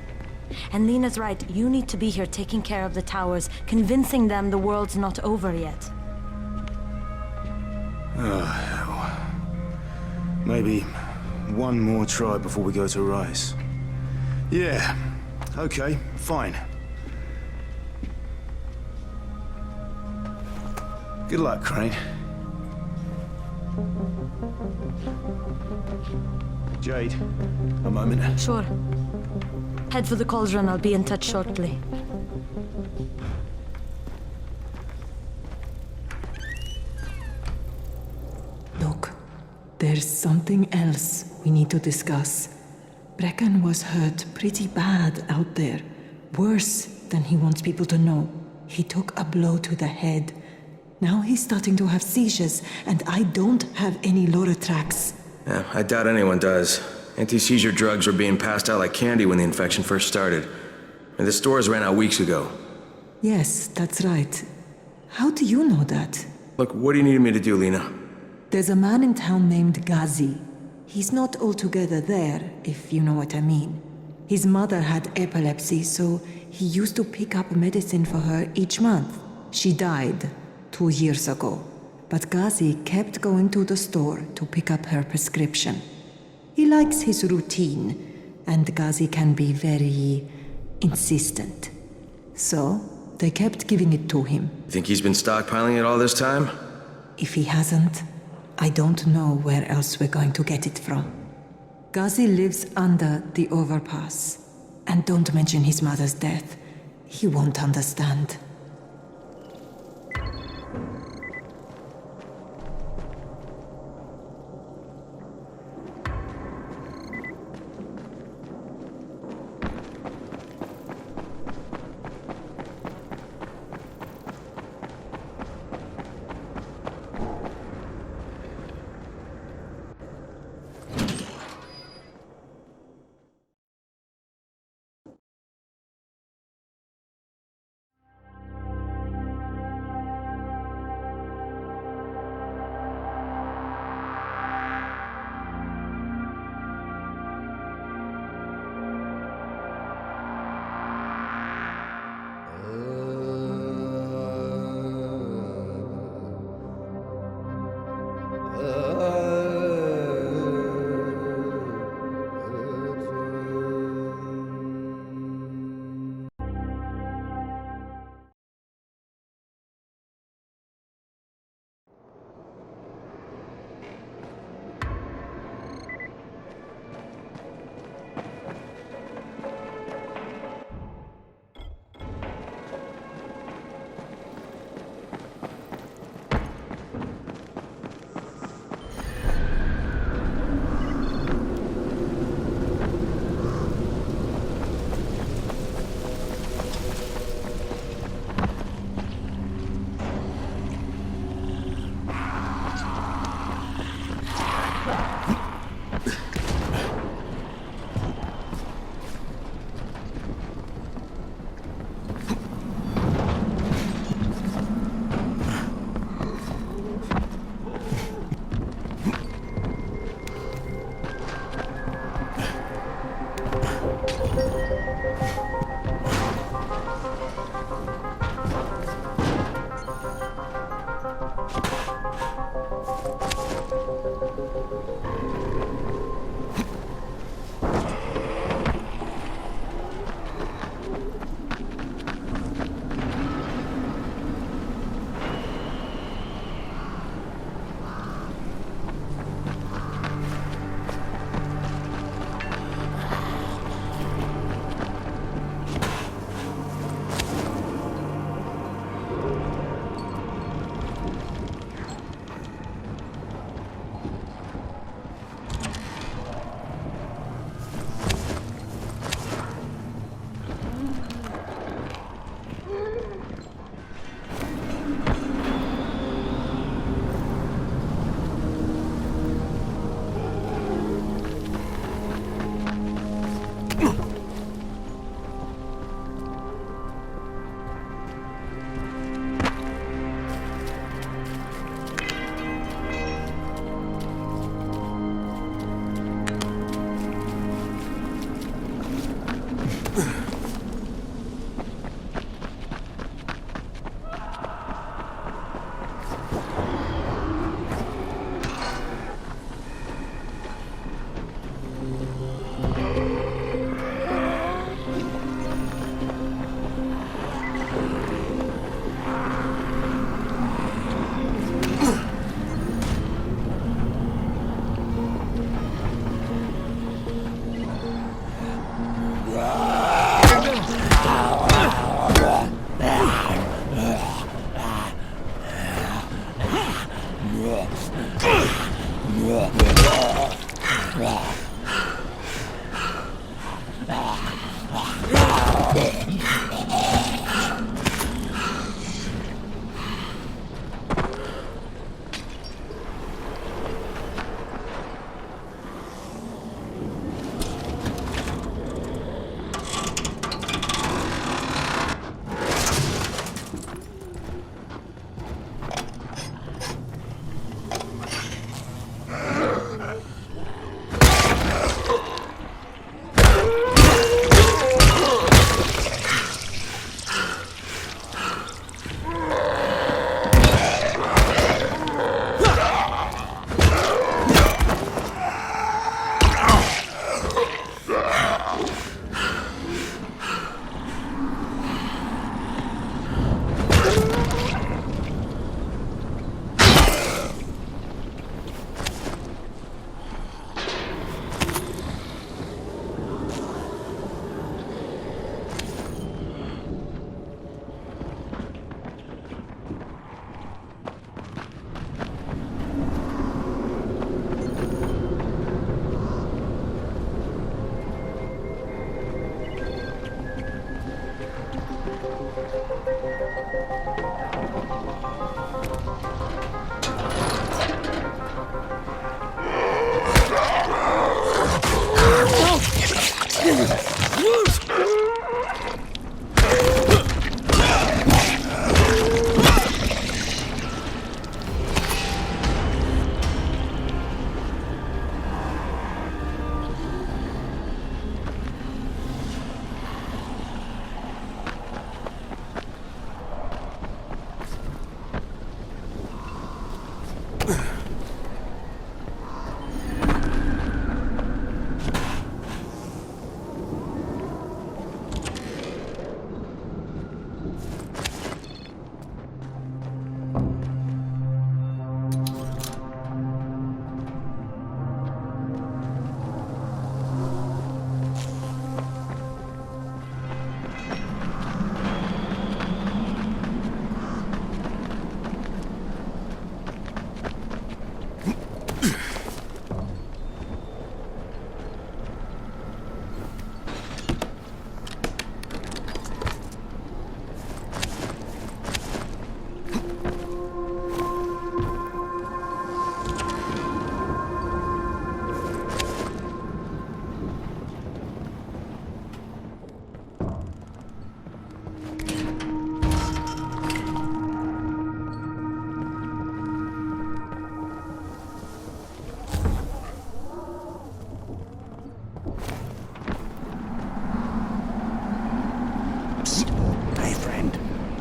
And Lena's right, you need to be here taking care of the towers, convincing them the world's not over yet. Oh, hell. Maybe one more try before we go to Rise. Yeah, okay, fine. Good luck, Crane. Jade, a moment. Sure. Head for the cauldron. I'll be in touch shortly. Look, there's something else we need to discuss. Brecken was hurt pretty bad out there. Worse than he wants people to know. He took a blow to the head. Now he's starting to have seizures, and I don't have any Loratrax. Yeah, I doubt anyone does. Anti-seizure drugs were being passed out like candy when the infection first started. And the stores ran out weeks ago. Yes, that's right. How do you know that? Look, what do you need me to do, Lena? There's a man in town named Ghazi. He's not altogether there, if you know what I mean. His mother had epilepsy, so he used to pick up medicine for her each month. She died 2 years ago, but Ghazi kept going to the store to pick up her prescription. He likes his routine, and Ghazi can be very insistent. So, they kept giving it to him. Think he's been stockpiling it all this time? If he hasn't, I don't know where else we're going to get it from. Ghazi lives under the overpass. And don't mention his mother's death. He won't understand.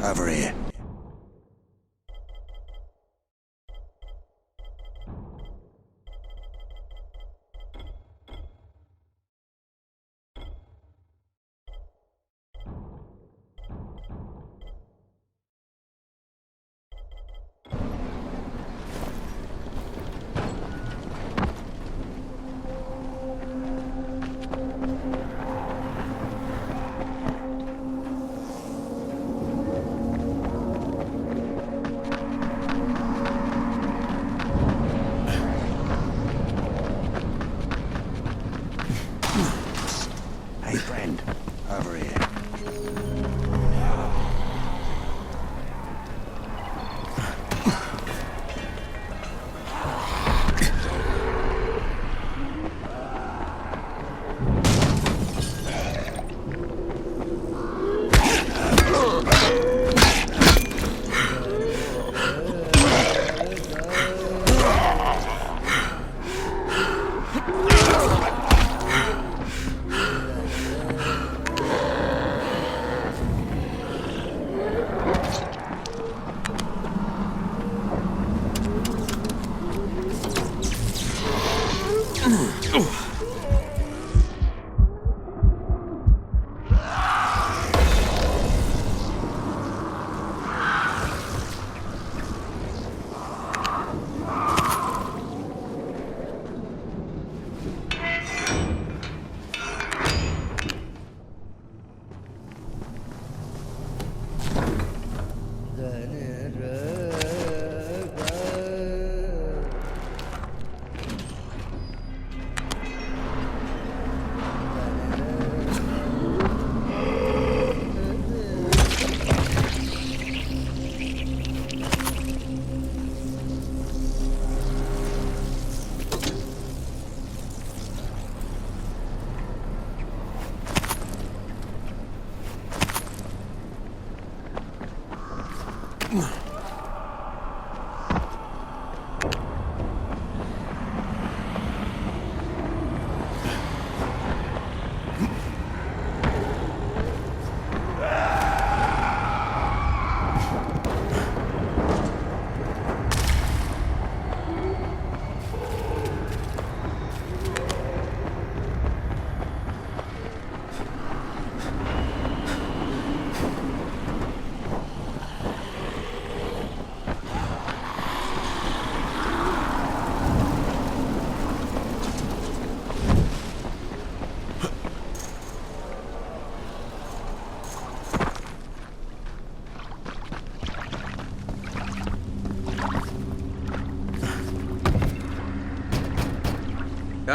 Over here. Hey, friend. Over here.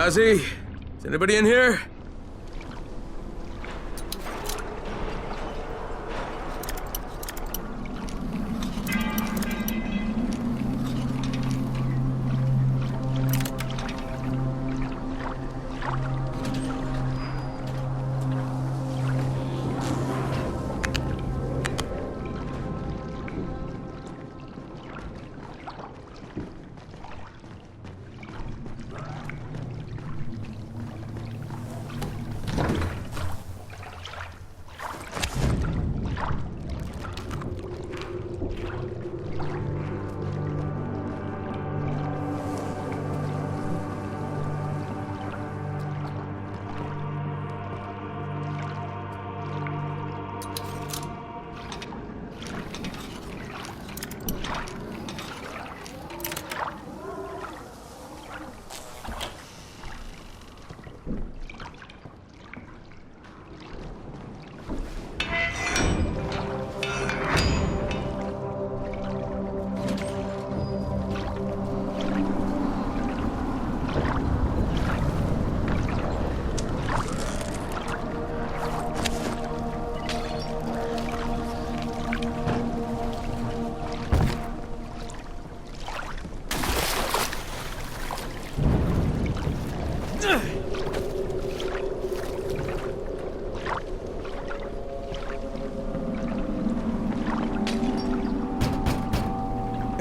Ozzy? Is anybody in here?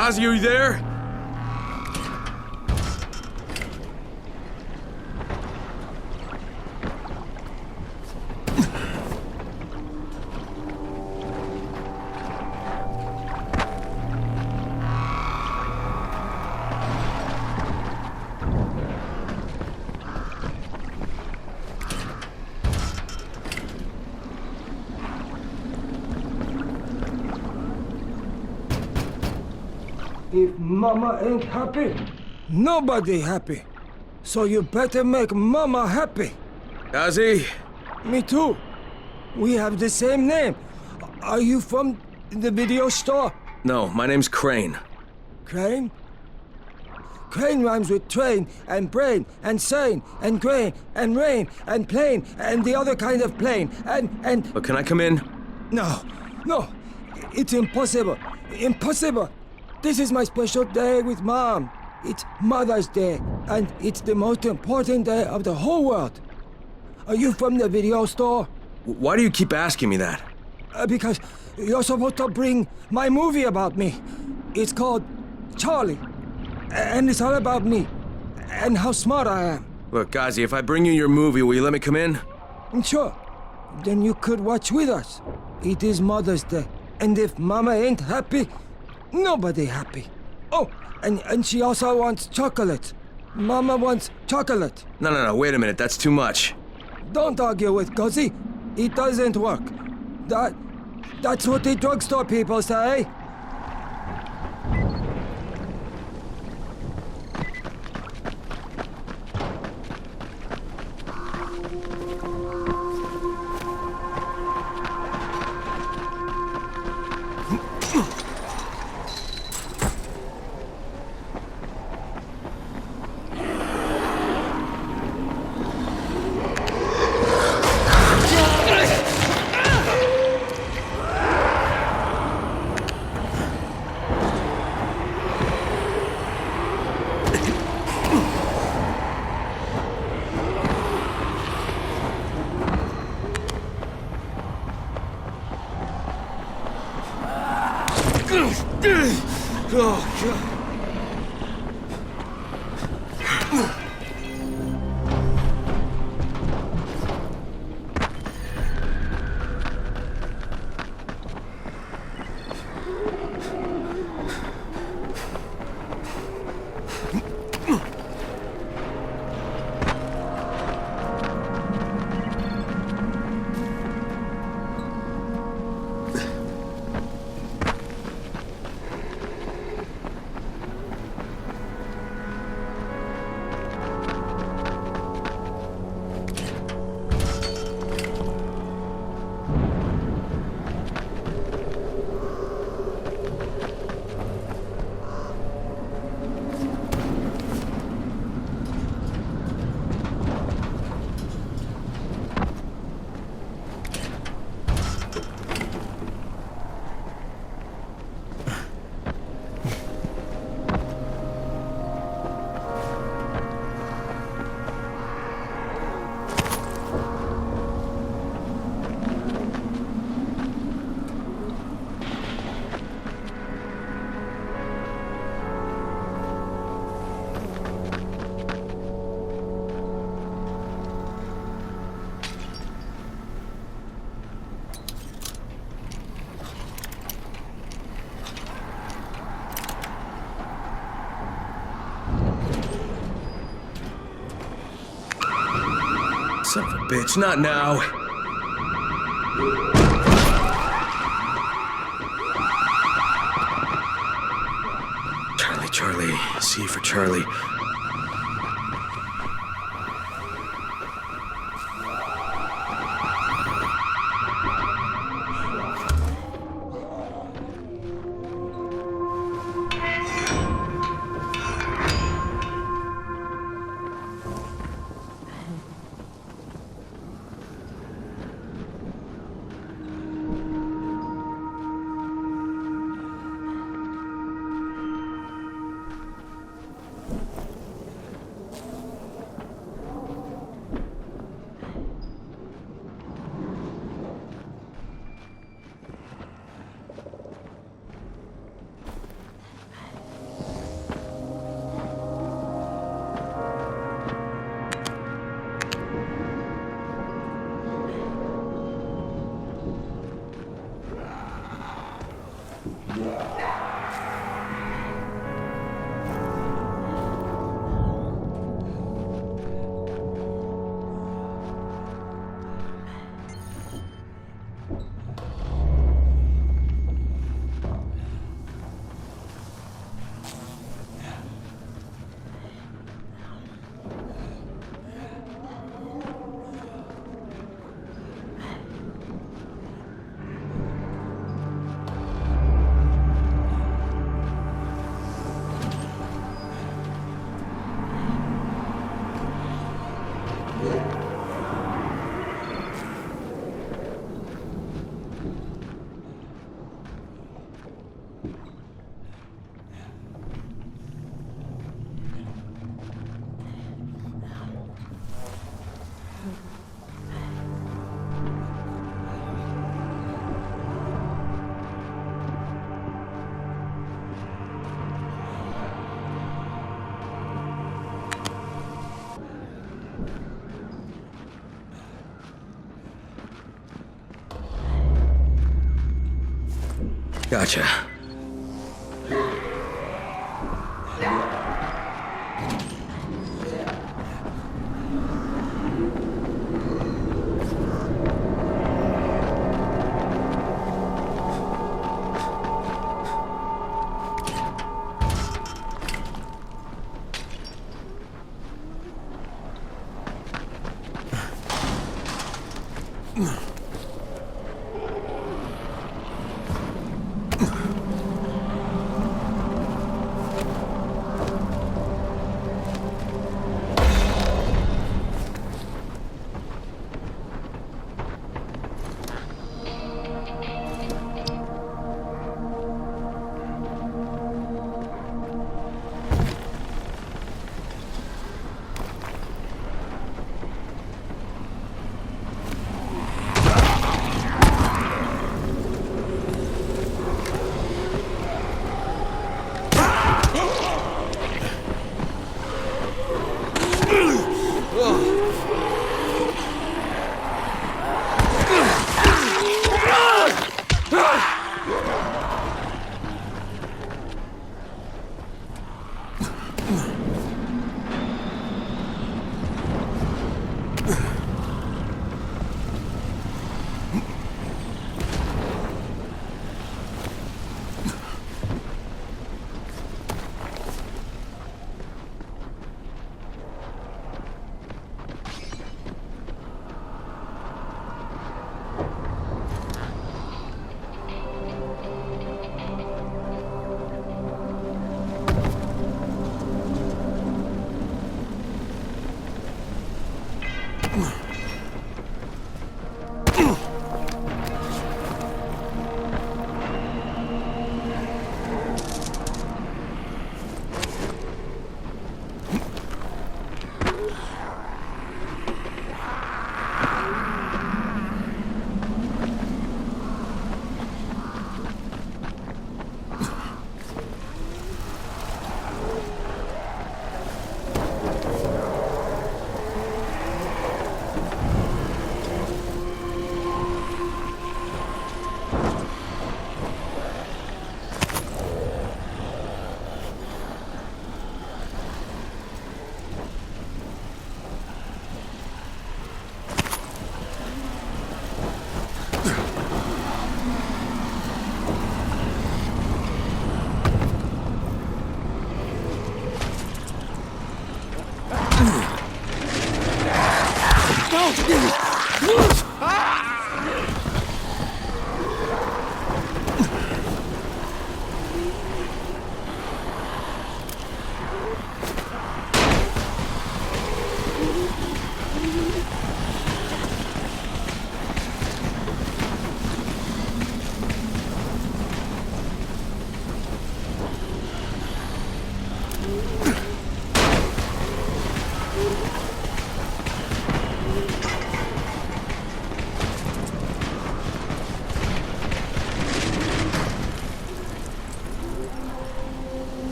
Gazi, are you there? If Mama ain't happy, nobody happy. So you better make Mama happy. Gazi? Me too. We have the same name. Are you from the video store? No, my name's Crane. Crane? Crane rhymes with train and brain and sane and grain and rain and plane and the other kind of plane and... But can I come in? No, it's impossible. Impossible. This is my special day with Mom. It's Mother's Day, and it's the most important day of the whole world. Are you from the video store? Why do you keep asking me that? Because you're supposed to bring my movie about me. It's called Charlie, and it's all about me, and how smart I am. Look, Gazi, if I bring you your movie, will you let me come in? Sure. Then you could watch with us. It is Mother's Day, and if Mama ain't happy, nobody happy. Oh, and she also wants chocolate. Mama wants chocolate. No, wait a minute, that's too much. Don't argue with Gazi. It doesn't work. That's what the drugstore people say. Oh, God. Son of a bitch, not now. Charlie, C for Charlie. Gotcha.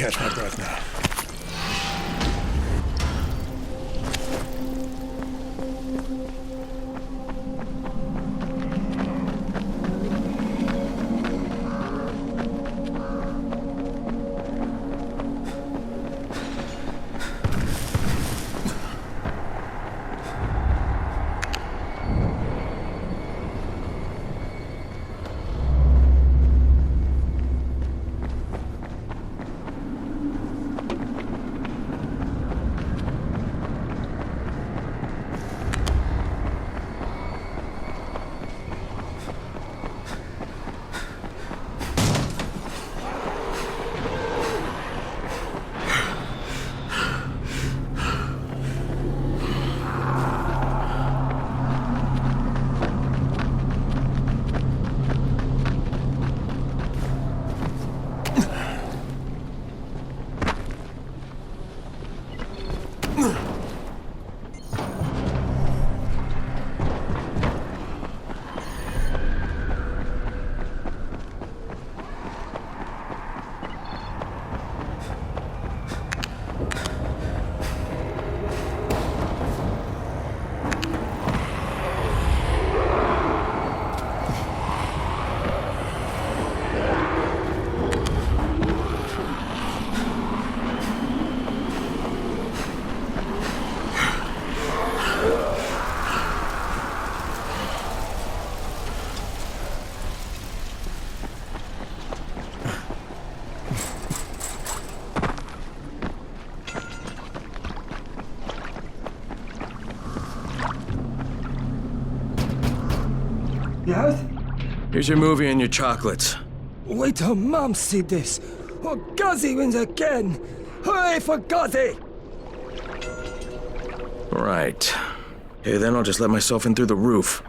catch my breath now. Yes? Here's your movie and your chocolates. Wait till Mom see this. Or Guzzy wins again. Hooray for Guzzy! Right. Okay, then I'll just let myself in through the roof.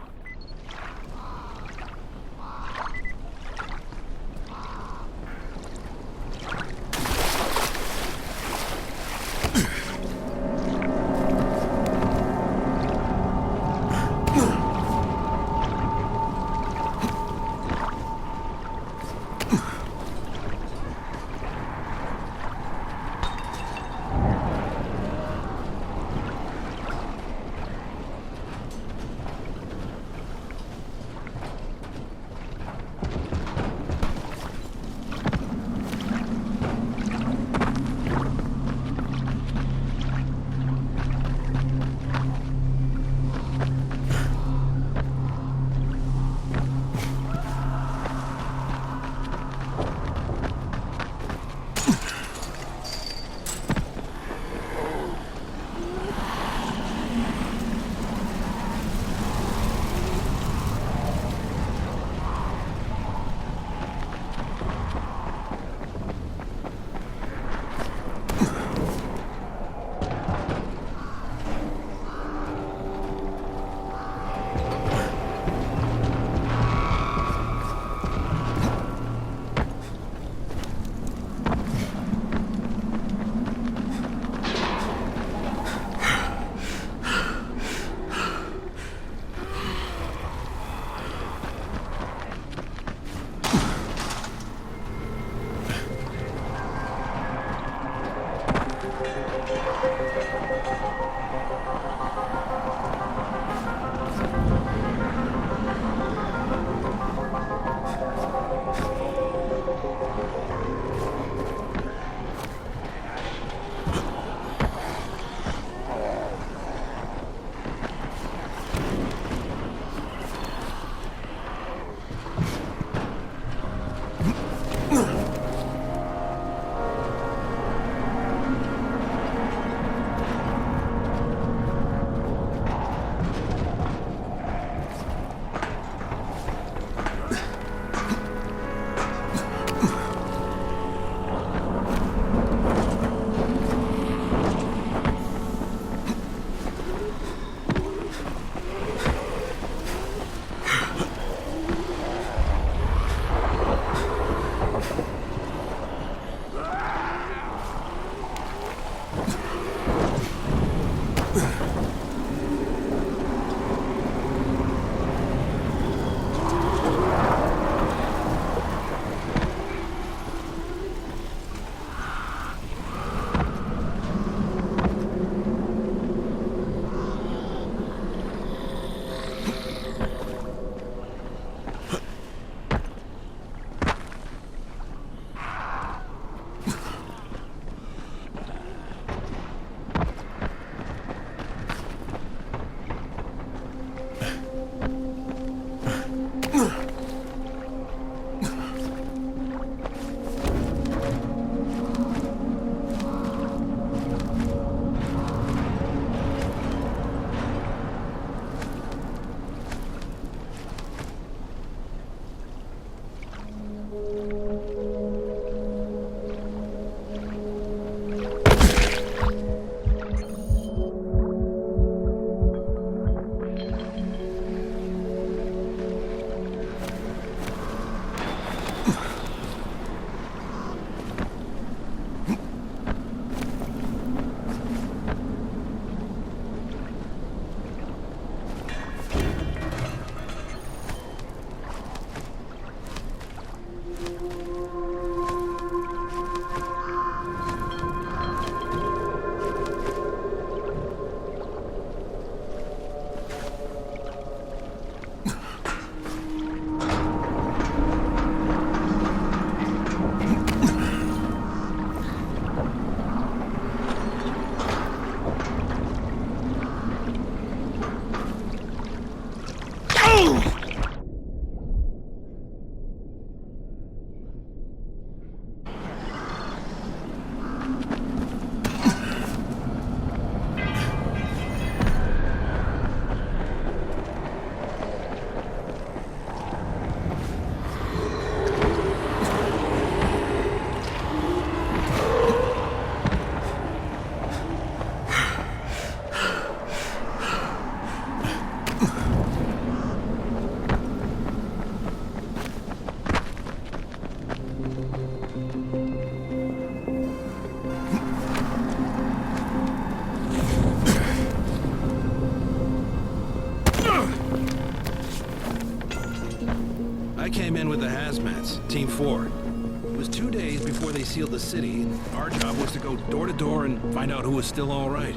I came in with the hazmats, Team 4. It was 2 days before they sealed the city, and our job was to go door to door and find out who was still all right.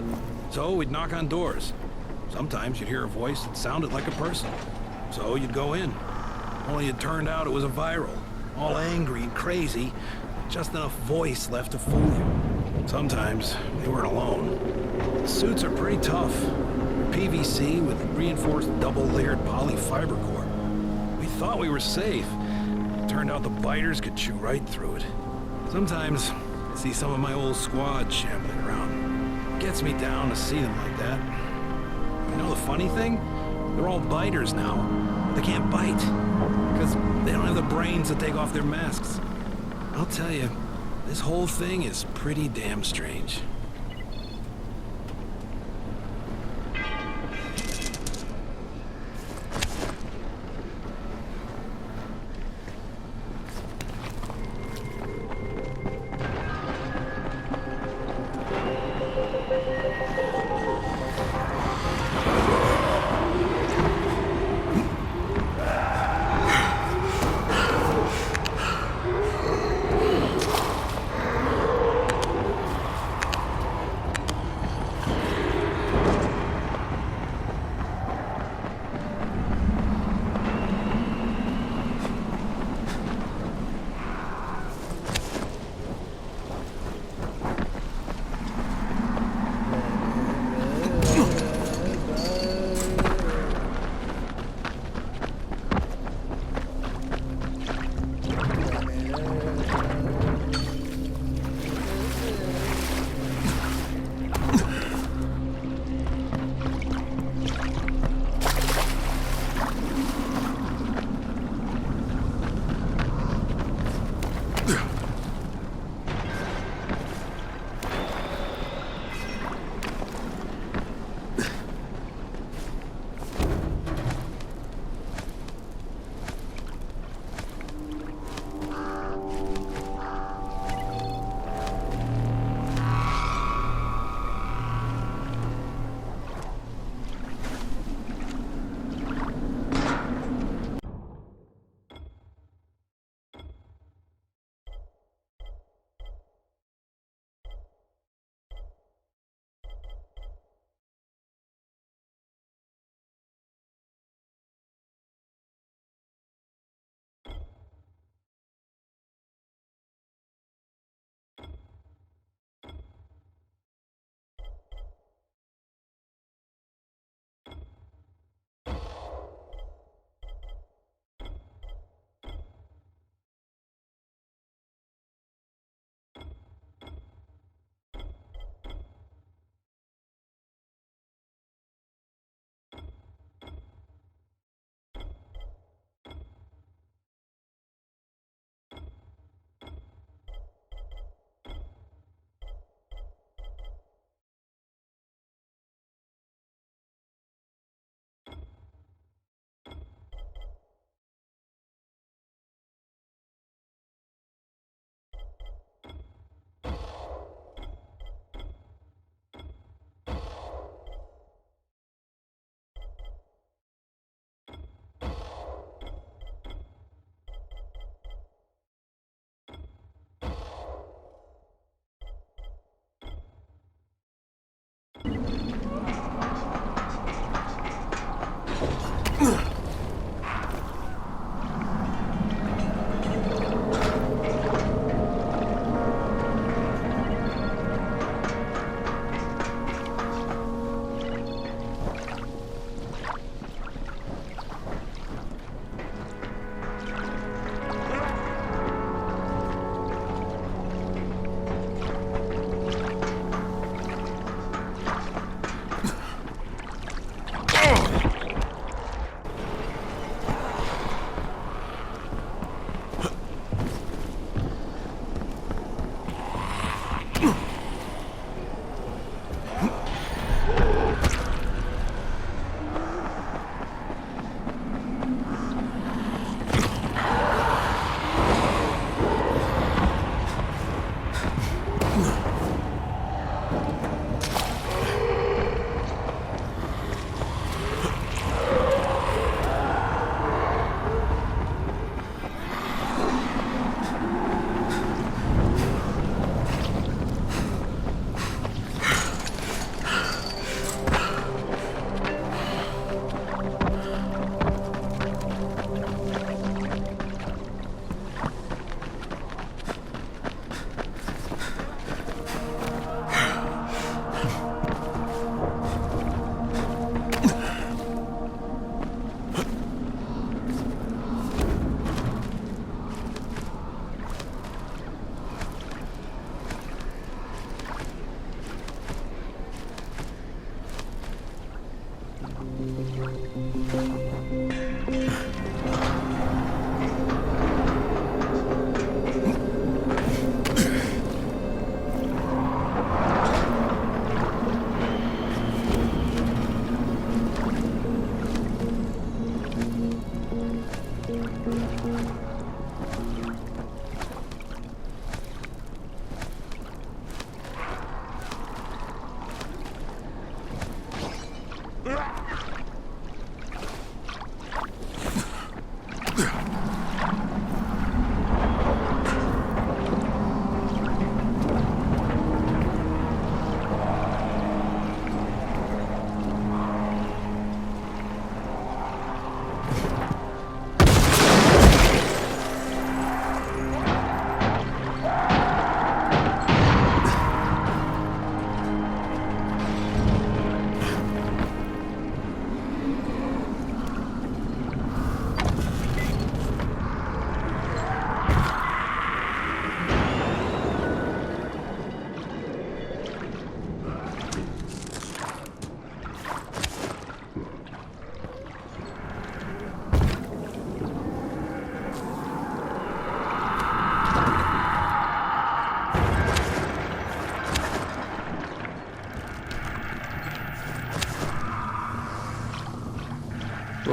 So we'd knock on doors. Sometimes you'd hear a voice that sounded like a person. So you'd go in. Only it turned out it was a viral. All angry and crazy, just enough voice left to fool you. Sometimes they weren't alone. The suits are pretty tough. They're PVC with reinforced double-layered polyfiber core. We thought we were safe. It turned out the biters could chew right through it. Sometimes I see some of my old squad shambling around. It gets me down to see them like that. You know the funny thing? They're all biters now. They can't bite. Because they don't have the brains to take off their masks. I'll tell you, this whole thing is pretty damn strange.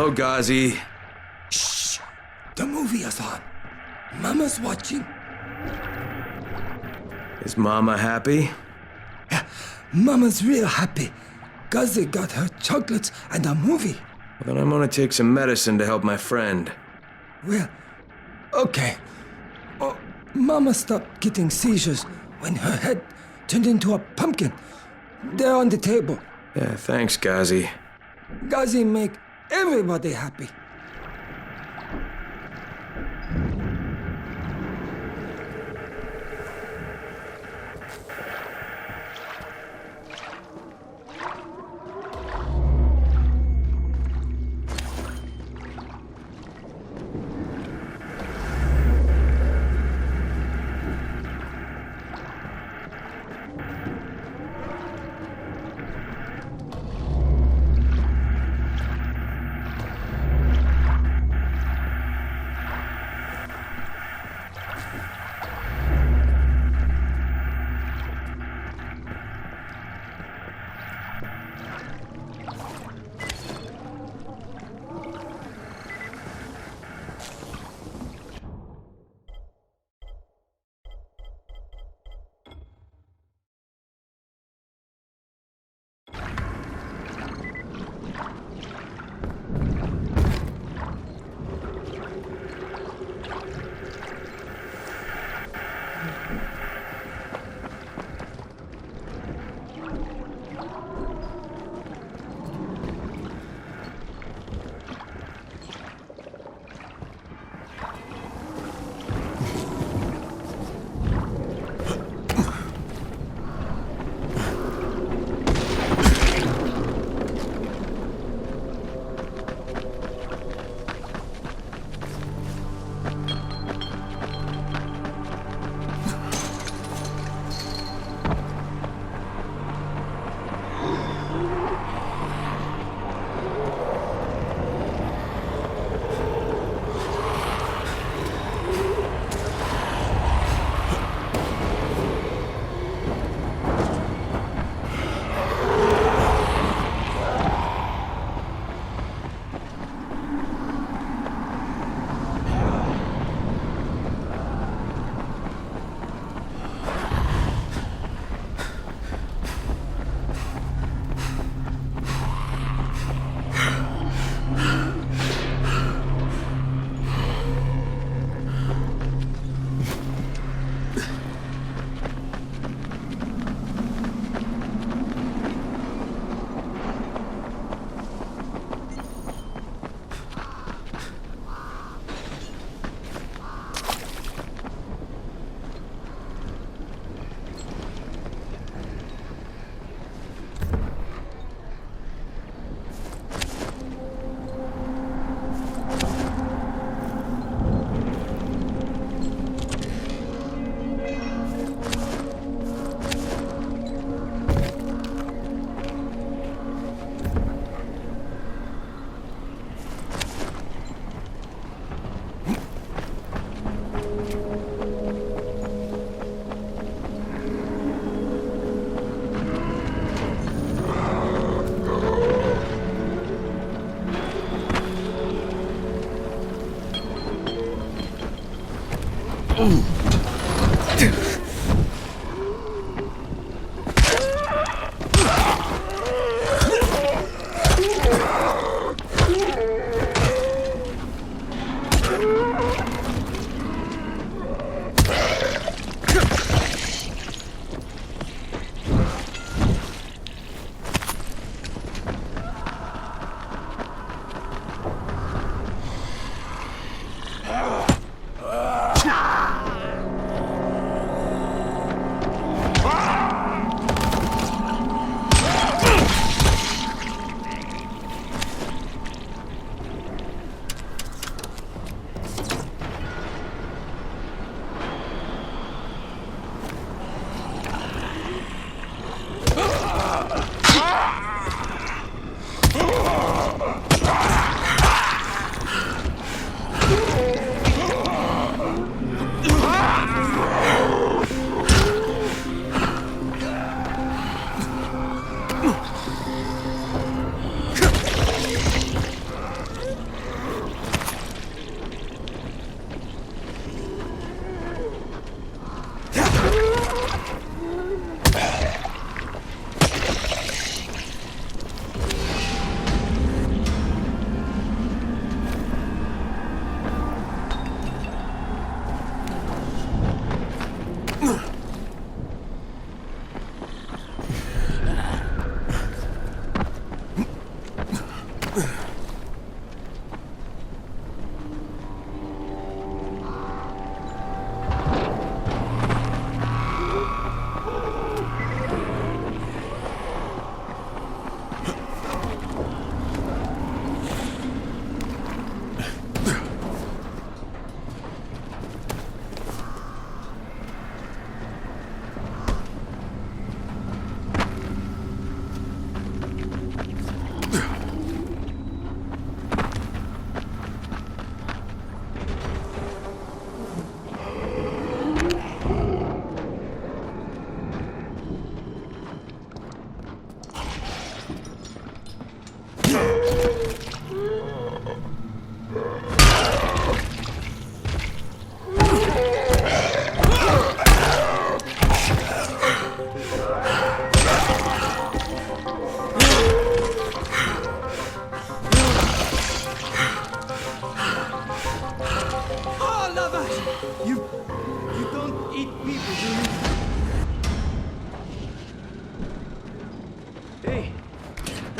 Hello, Ghazi. Shh! The movie is on. Mama's watching. Is Mama happy? Yeah, Mama's real happy. Ghazi got her chocolates and a movie. Well, then I'm gonna take some medicine to help my friend. Well, okay. Oh, Mama stopped getting seizures when her head turned into a pumpkin. They're on the table. Yeah, thanks, Ghazi. Ghazi make everybody happy.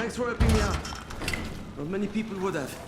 Thanks for helping me out. Not many people would have.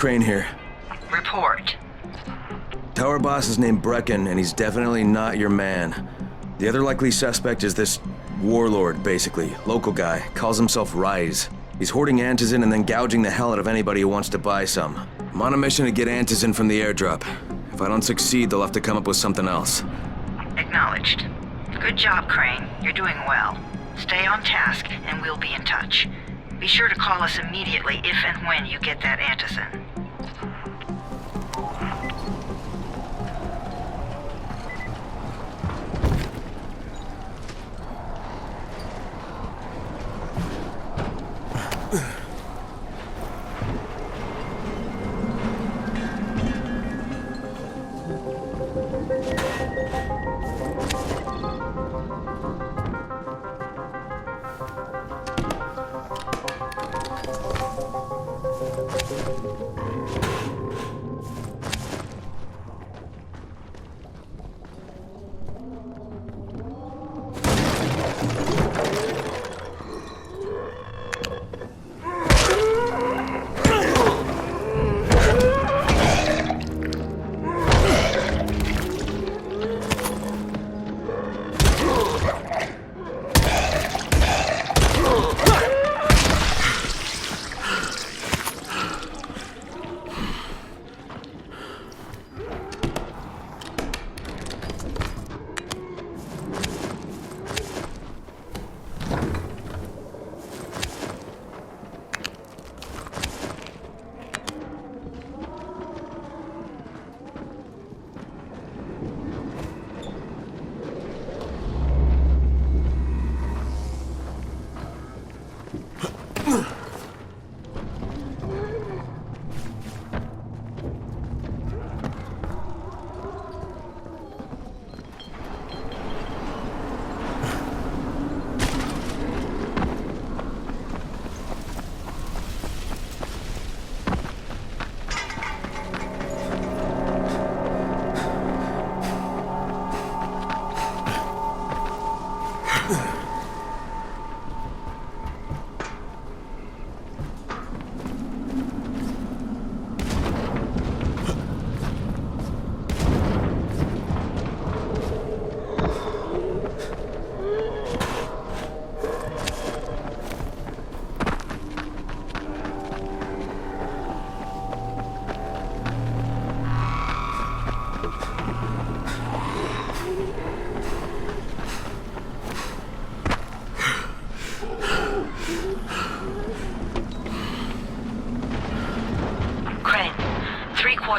Crane here. Report. tower boss is named Brecken, and he's definitely not your man. The other likely suspect is this warlord, basically. Local guy. Calls himself Rise. He's hoarding Antizin and then gouging the hell out of anybody who wants to buy some. I'm on a mission to get Antizin from the airdrop. If I don't succeed, they'll have to come up with something else. Acknowledged. Good job, Crane. You're doing well. Stay on task, and we'll be in touch. Be sure to call us immediately if and when you get that Antizin.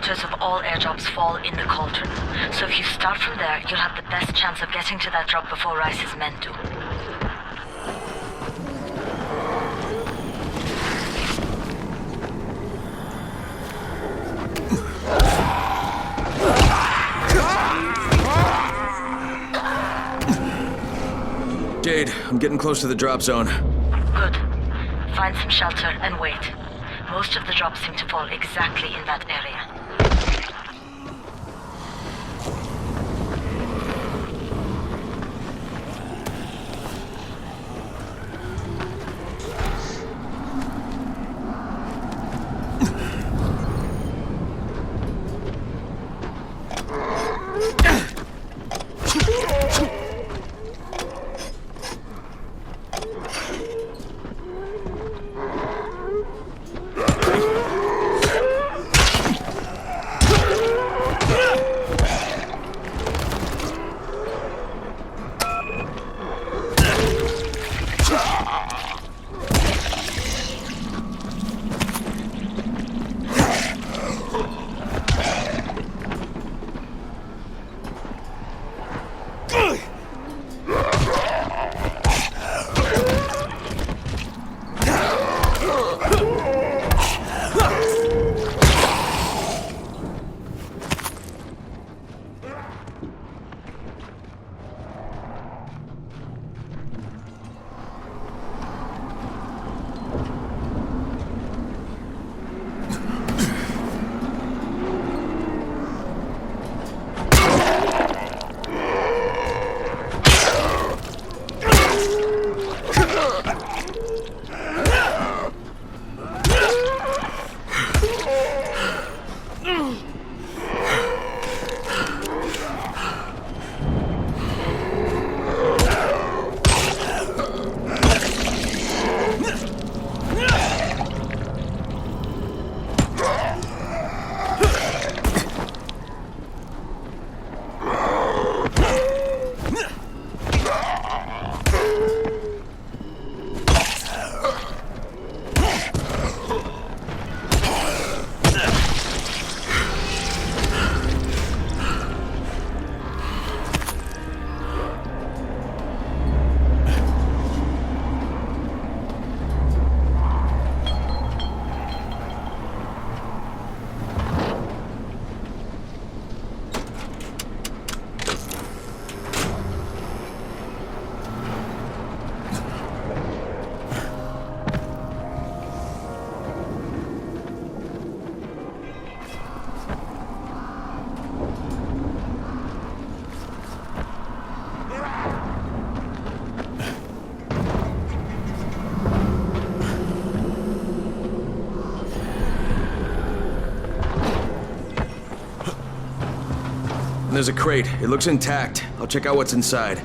Of all airdrops fall in the cauldron. So if you start from there, you'll have the best chance of getting to that drop before Rice's men do. Jade, I'm getting close to the drop zone. Good. Find some shelter and wait. Most of the drops seem to fall exactly in that area. There's a crate. It looks intact. I'll check out what's inside.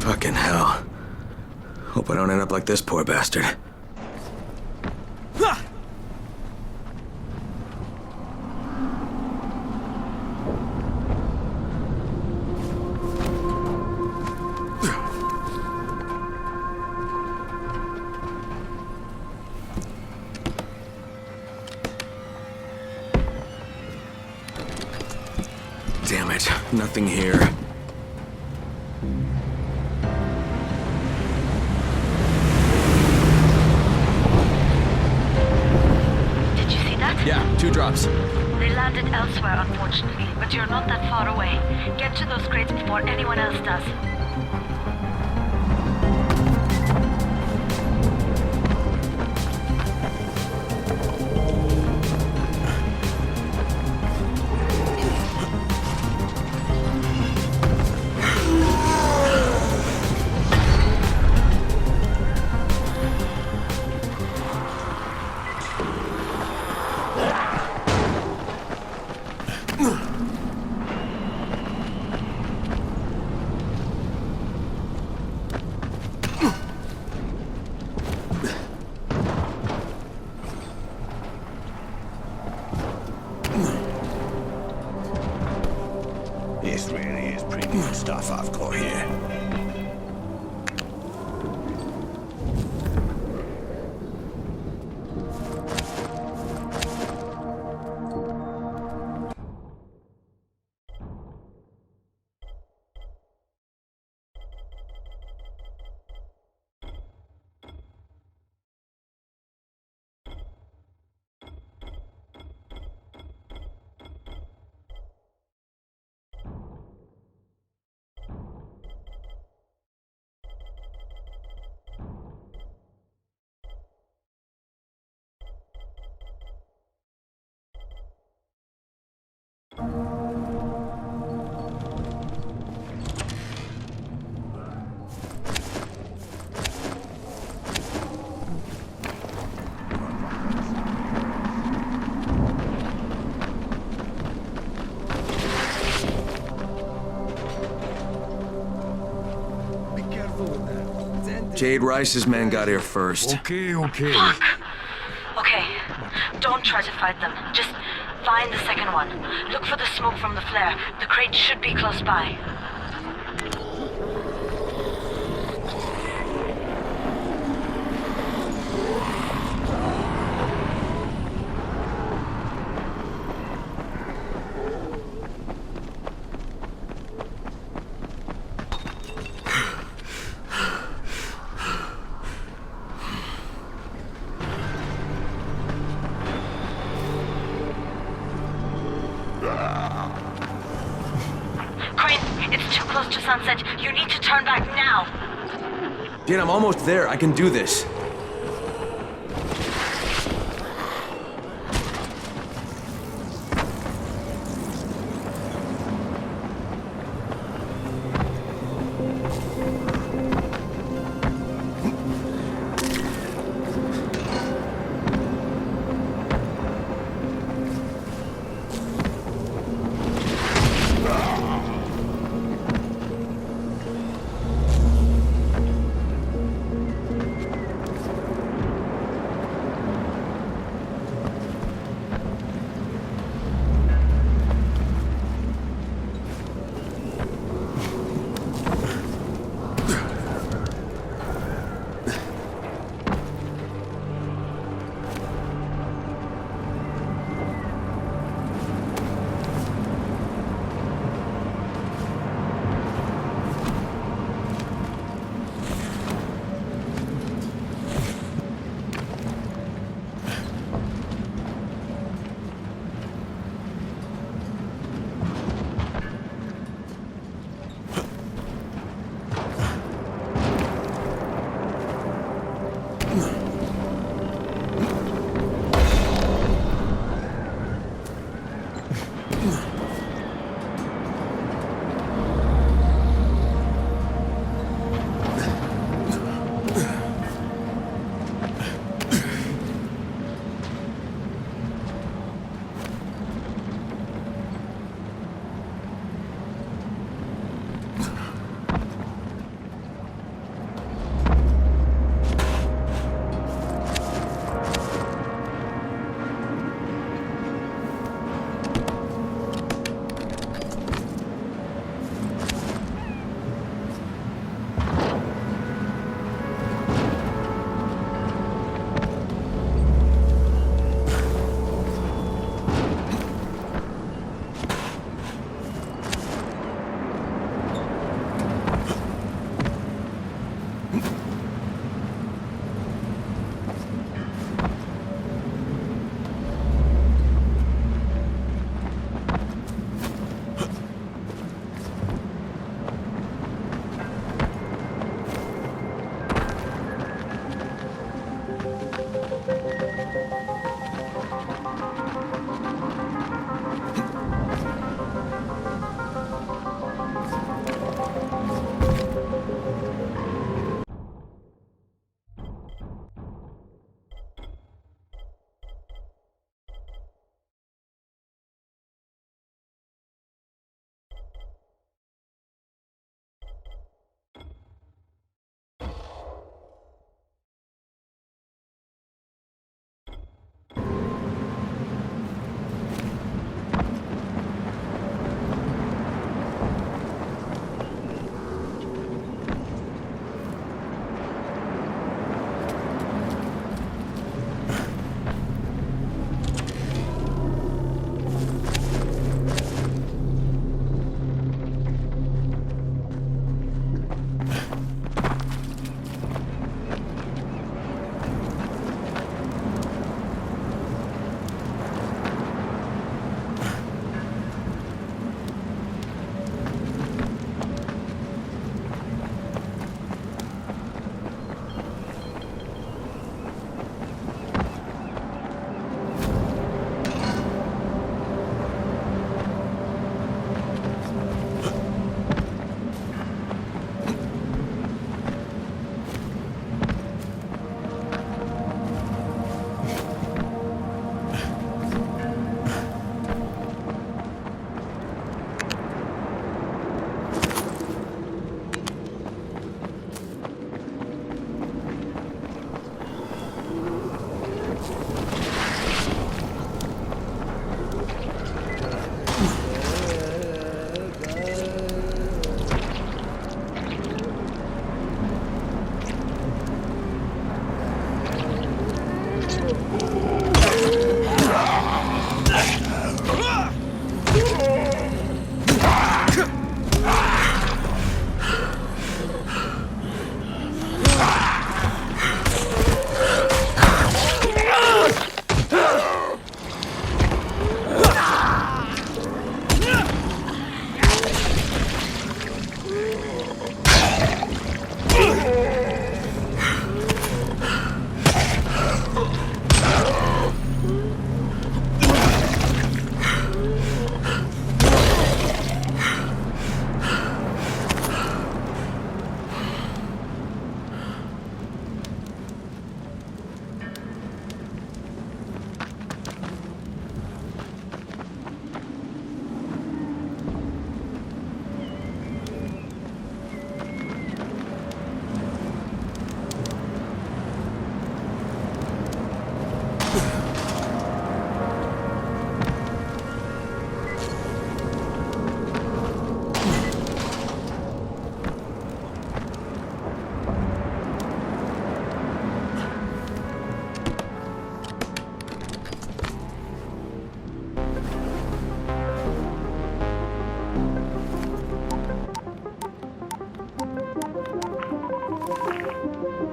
Fucking hell. Hope I don't end up like this poor bastard. Damn it, nothing here. Yeah, 2 drops. They landed elsewhere, unfortunately, but you're not that far away. Get to those crates before anyone else does. This really is premium stuff I've got here. Jade Rice's men got here first. Okay. Fuck! Okay, don't try to fight them. Just find the second one. Look for the smoke from the flare. The crate should be close by. Close to sunset. You need to turn back now. Dan, I'm almost there. I can do this.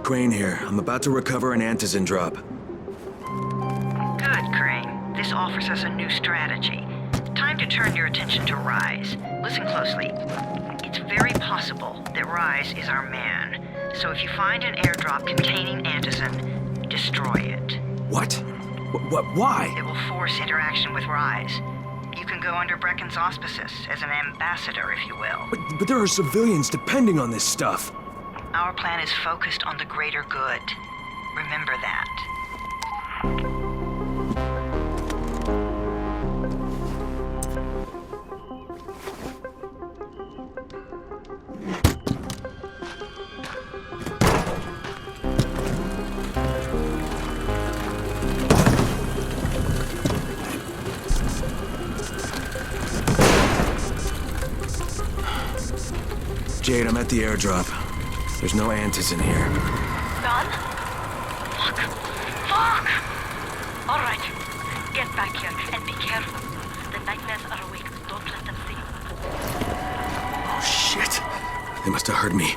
Crane here. I'm about to recover an antizin drop. Good, Crane. This offers us a new strategy. Time to turn your attention to Rise. Listen closely. It's very possible that Rise is our man. So if you find an airdrop containing antizin, destroy it. What? Why? It will force interaction with Rise. You can go under Brecken's auspices as an ambassador, if you will. But there are civilians depending on this stuff. Our plan is focused on the greater good. Remember that. Jade, I'm at the airdrop. There's no antizin here. Gone? Fuck! Fuck! All right. Get back here and be careful. The nightmares are awake. Don't let them see you. Oh, shit. They must have heard me.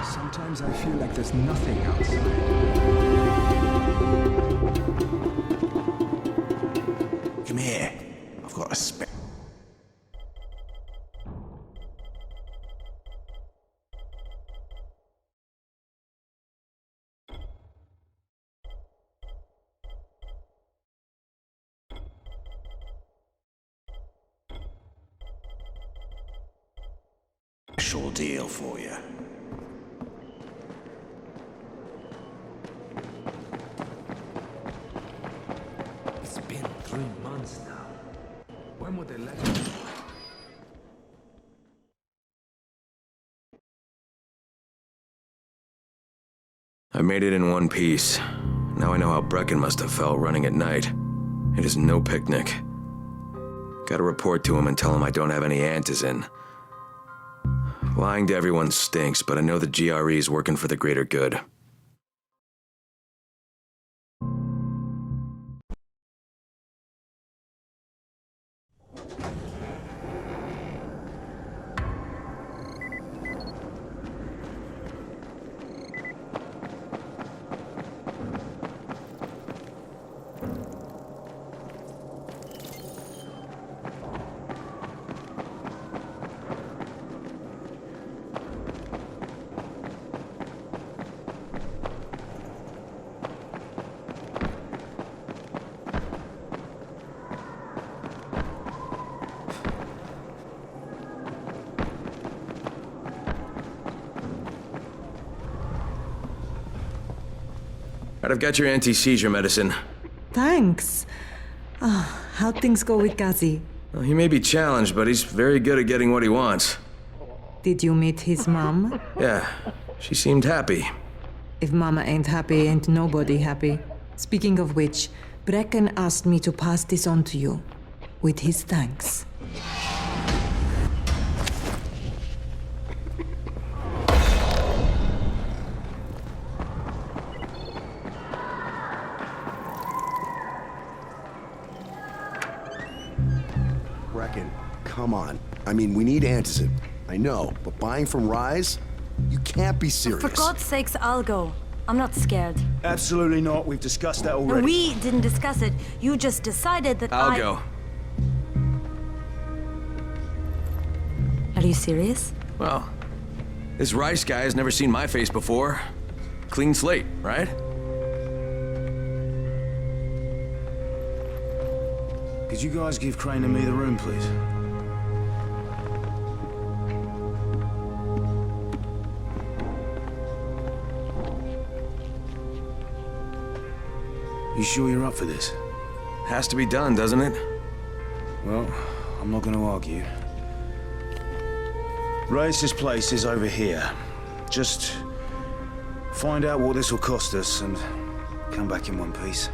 Sometimes I feel like there's nothing outside. Come here. I've got a spare. special deal for you. It's been 3 months now. When would they let me? I made it in one piece. Now I know how Brecken must have felt running at night. It is no picnic. Gotta report to him and tell him I don't have any antizin. Lying to everyone stinks, but I know the GRE is working for the greater good. I've got your anti-seizure medicine. Thanks. How'd things go with Gazi? Well, he may be challenged, but he's very good at getting what he wants. Did you meet his mom? Yeah, she seemed happy. If Mama ain't happy, ain't nobody happy. Speaking of which, Brecken asked me to pass this on to you, with his thanks. Come on. I mean, we need antizin. I know, but buying from Rise? You can't be serious. For God's sakes, I'll go. I'm not scared. Absolutely not. We've discussed that No, already. we didn't discuss it. You just decided that I'll go. Are you serious? Well, this Rice guy has never seen my face before. Clean slate, right? Could you guys give Crane and me the room, please? You sure you're up for this? Has to be done, doesn't it? Well, I'm not going to argue. Race's place is over here. Just find out what this will cost us and come back in one piece.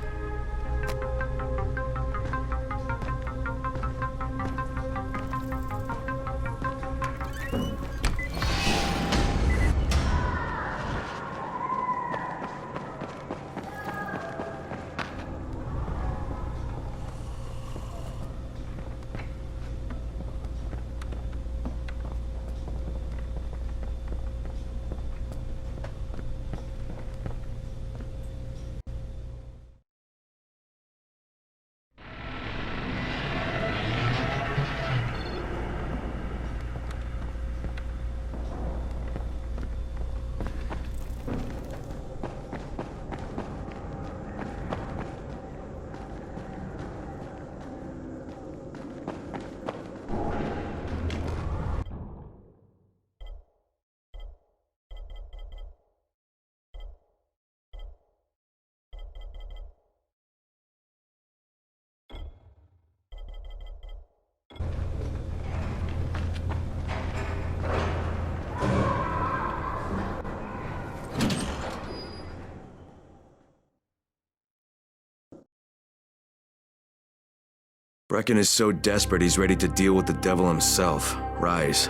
Brecken is so desperate he's ready to deal with the devil himself, Rise.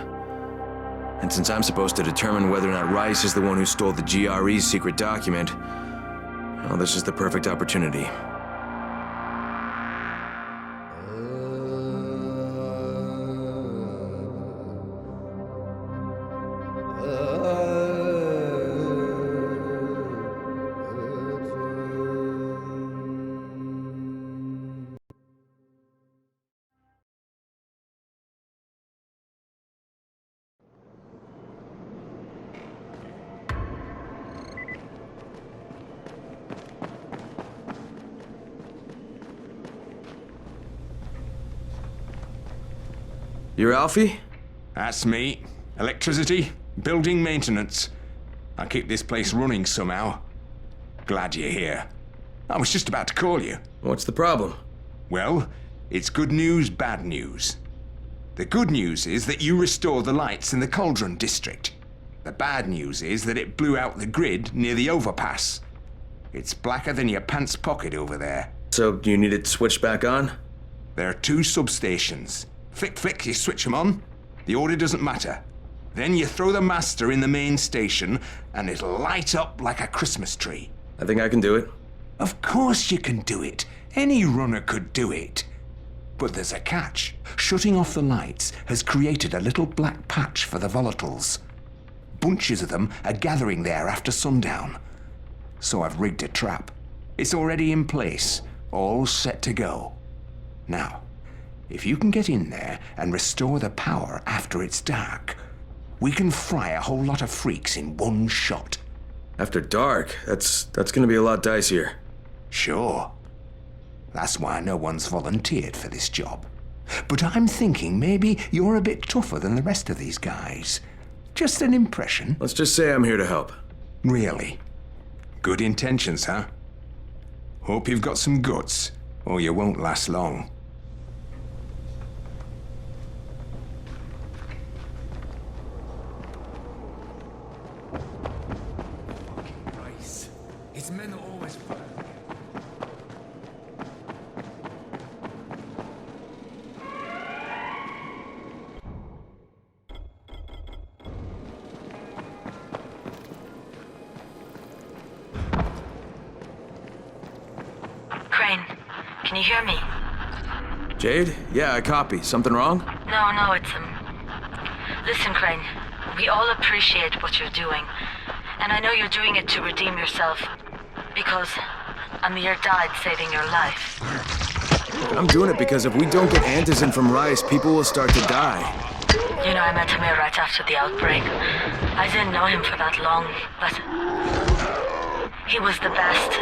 And since I'm supposed to determine whether or not Rice is the one who stole the GRE's secret document, well, this is the perfect opportunity. You're Alfie? That's me. Electricity, building maintenance. I keep this place running somehow. Glad you're here. I was just about to call you. What's the problem? Well, it's good news, bad news. The good news is that you restored the lights in the Cauldron district. The bad news is that it blew out the grid near the overpass. It's blacker than your pants pocket over there. So, you need it switched back on? There are 2 substations. Flick, you switch them on. The order doesn't matter. Then you throw the master in the main station, and it'll light up like a Christmas tree. I think I can do it. Of course you can do it. Any runner could do it. But there's a catch. Shutting off the lights has created a little black patch for the volatiles. Bunches of them are gathering there after sundown. So I've rigged a trap. It's already in place, all set to go. Now, if you can get in there and restore the power after it's dark, we can fry a whole lot of freaks in one shot. After dark? That's gonna be a lot dicier. Sure. That's why no one's volunteered for this job. But I'm thinking maybe you're a bit tougher than the rest of these guys. Just an impression. Let's just say I'm here to help. Really? Good intentions, huh? Hope you've got some guts, or you won't last long. His men are always firing. Crane, can you hear me? Jade? Yeah, I copy. Something wrong? No, it's, Listen, Crane, we all appreciate what you're doing. And I know you're doing it to redeem yourself. Because Amir died saving your life. I'm doing it because if we don't get Antizin from Rice, people will start to die. You know, I met Amir right after the outbreak. I didn't know him for that long, but he was the best,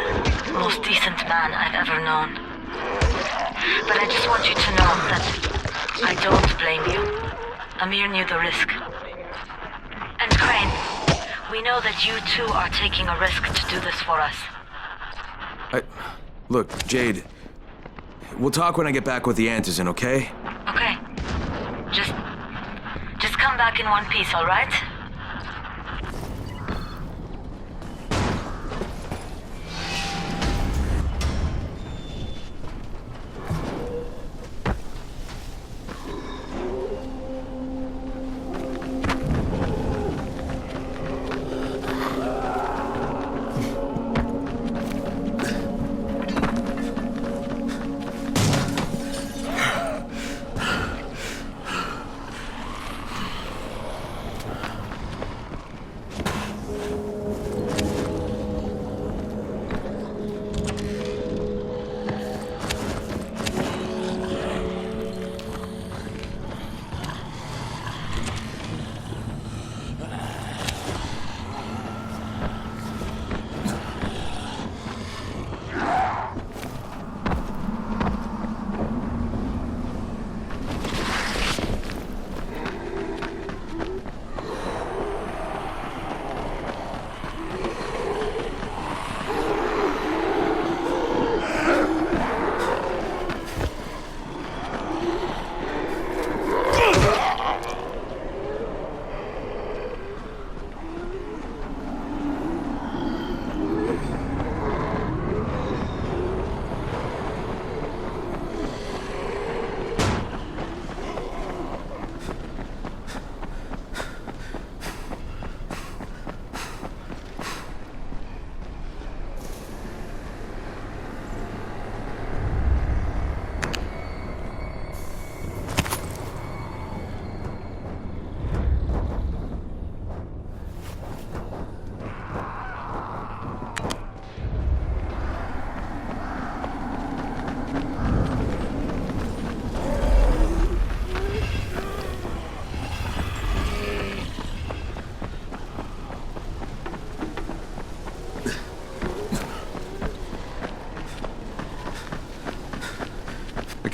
most decent man I've ever known. But I just want you to know that I don't blame you. Amir knew the risk. And Crane, we know that you too are taking a risk to do this for us. Look, Jade, we'll talk when I get back with the Antizin, okay? Okay. Just come back in one piece, all right?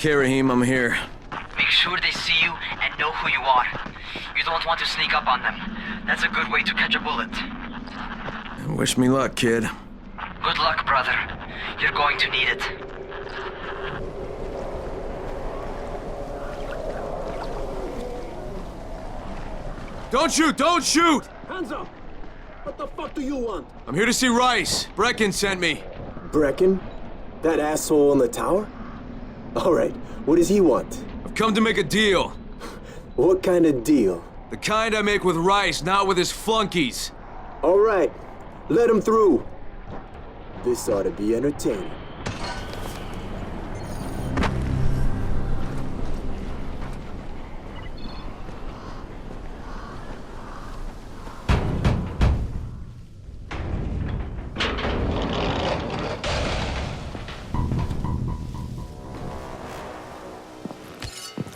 Okay, Rahim, I'm here. Make sure they see you and know who you are. You don't want to sneak up on them. That's a good way to catch a bullet. Wish me luck, kid. Good luck, brother. You're going to need it. Don't shoot! Don't shoot! Hands up! What the fuck do you want? I'm here to see Rice. Brecken sent me. Brecken? That asshole in the tower? Alright, what does he want? I've come to make a deal. What kind of deal? The kind I make with Rice, not with his flunkies. Alright, let him through. This ought to be entertaining.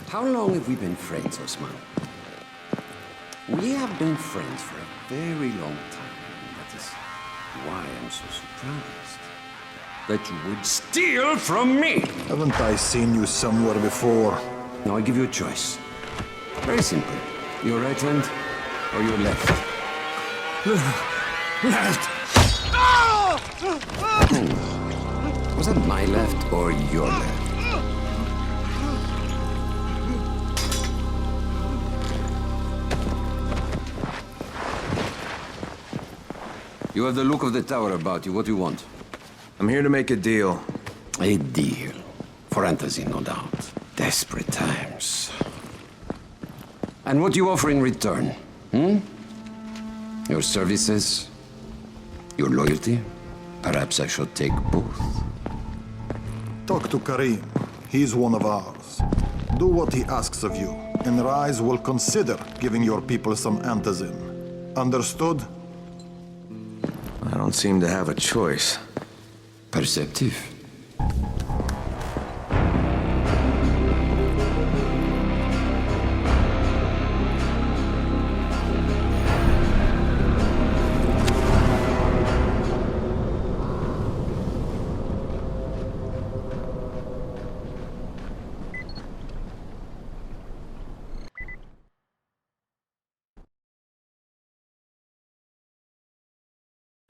How long have we been friends, Osman? We have been friends for a very long time. That is why I'm so surprised that you would steal from me. Haven't I seen you somewhere before? Now I give you a choice. Very simple. Your right hand or your left? Left! Was that my left or your left? You have the look of the tower about you. What do you want? I'm here to make a deal. A deal. For Antizin, no doubt. Desperate times. And what do you offer in return? Your services? Your loyalty? Perhaps I should take both. Talk to Karim. He's one of ours. Do what he asks of you, and Rise will consider giving your people some Antizin. Understood? I don't seem to have a choice. Perceptive.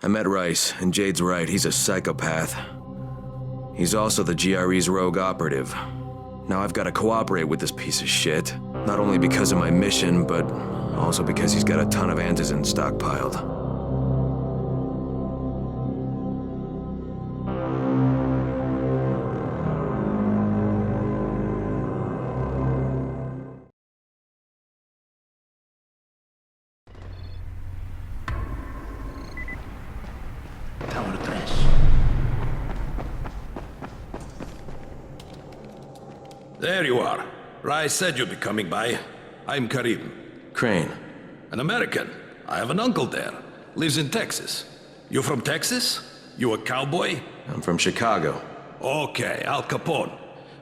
I met Rice, and Jade's right, he's a psychopath. He's also the GRE's rogue operative. Now I've got to cooperate with this piece of shit, not only because of my mission, but also because he's got a ton of Antizin stockpiled. There you are. Rice said you'd be coming by. I'm Karim. Crane. An American. I have an uncle there. Lives in Texas. You from Texas? You a cowboy? I'm from Chicago. Okay, Al Capone.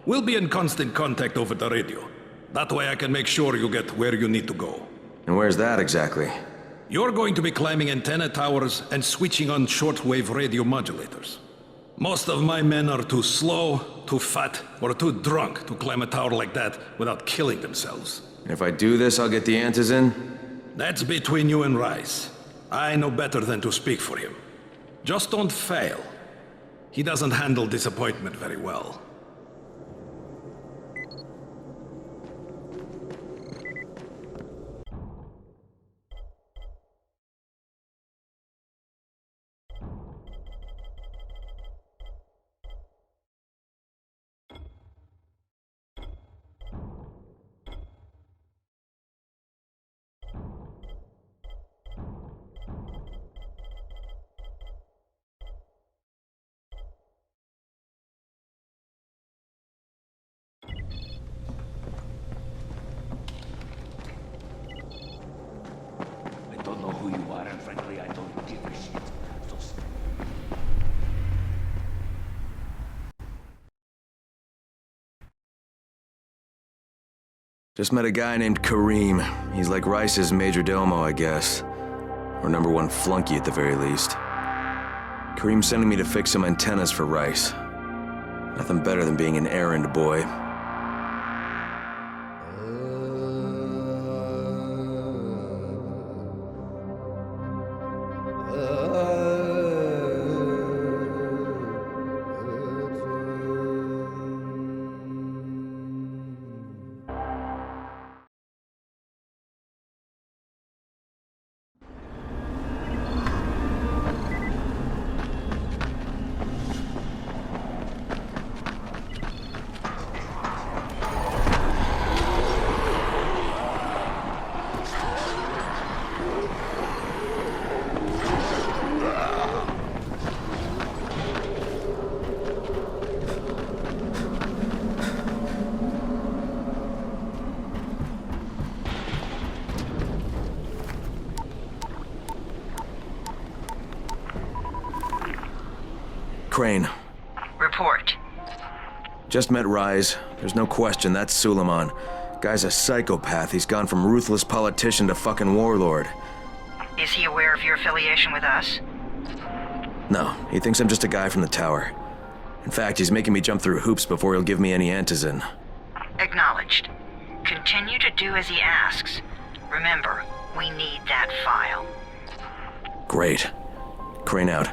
We'll be in constant contact over the radio. That way I can make sure you get where you need to go. And where's that exactly? You're going to be climbing antenna towers and switching on shortwave radio modulators. Most of my men are too slow, too fat, or too drunk to climb a tower like that without killing themselves. And if I do this, I'll get the Antizin? That's between you and Rice. I know better than to speak for him. Just don't fail. He doesn't handle disappointment very well. Just met a guy named Karim. He's like Rice's major domo, I guess. Or number one flunky at the very least. Karim's sending me to fix some antennas for Rice. Nothing better than being an errand boy. Crane. Report. Just met Rise. There's no question, that's Suleiman. Guy's a psychopath. He's gone from ruthless politician to fucking warlord. Is he aware of your affiliation with us? No, he thinks I'm just a guy from the tower. In fact, he's making me jump through hoops before he'll give me any antizin. Acknowledged. Continue to do as he asks. Remember, we need that file. Great. Crane out.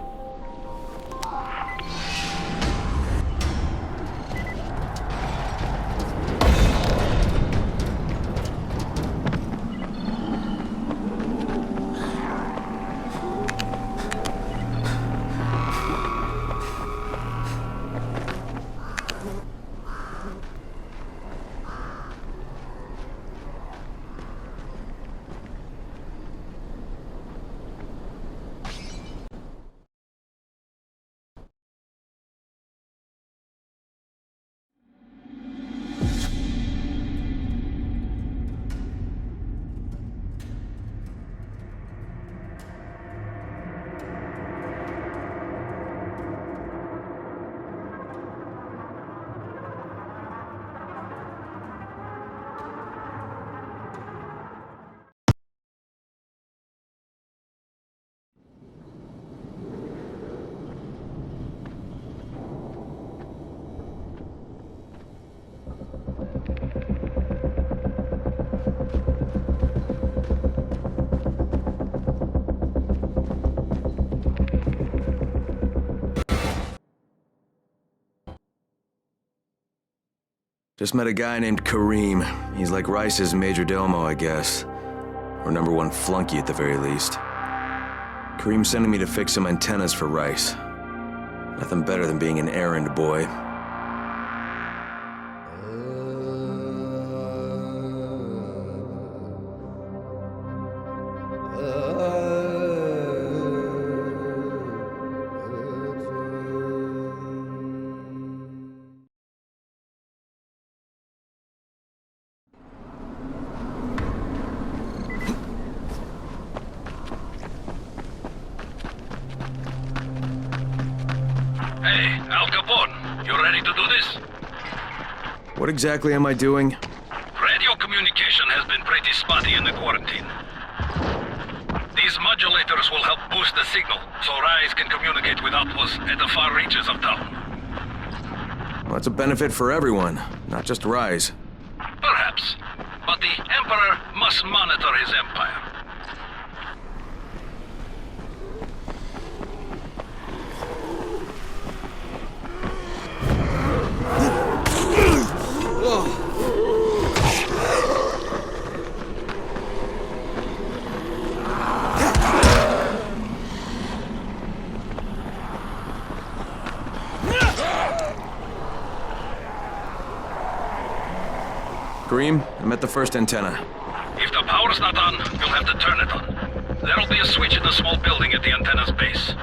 Just met a guy named Kareem. He's like Rice's major domo, I guess. Or #1 flunky at the very least. Kareem's sending me to fix some antennas for Rice. Nothing better than being an errand boy. Hey, Al Capone, you ready to do this? What exactly am I doing? Radio communication has been pretty spotty in the quarantine. These modulators will help boost the signal, so Rise can communicate with outposts at the far reaches of town. Well, that's a benefit for everyone, not just Rise. Perhaps, but the Emperor must monitor his empire. Kareem, I'm at the first antenna. If the power's not on, you'll have to turn it on. There'll be a switch in the small building at the antenna's base.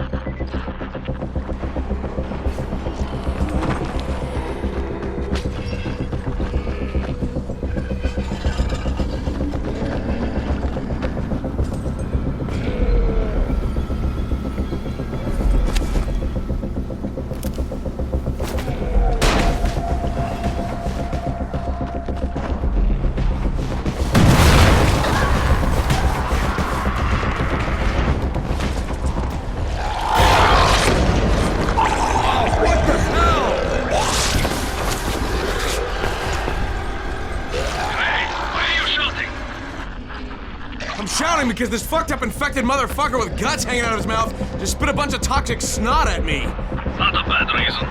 Because this fucked up infected motherfucker with guts hanging out of his mouth just spit a bunch of toxic snot at me. Not a bad reason.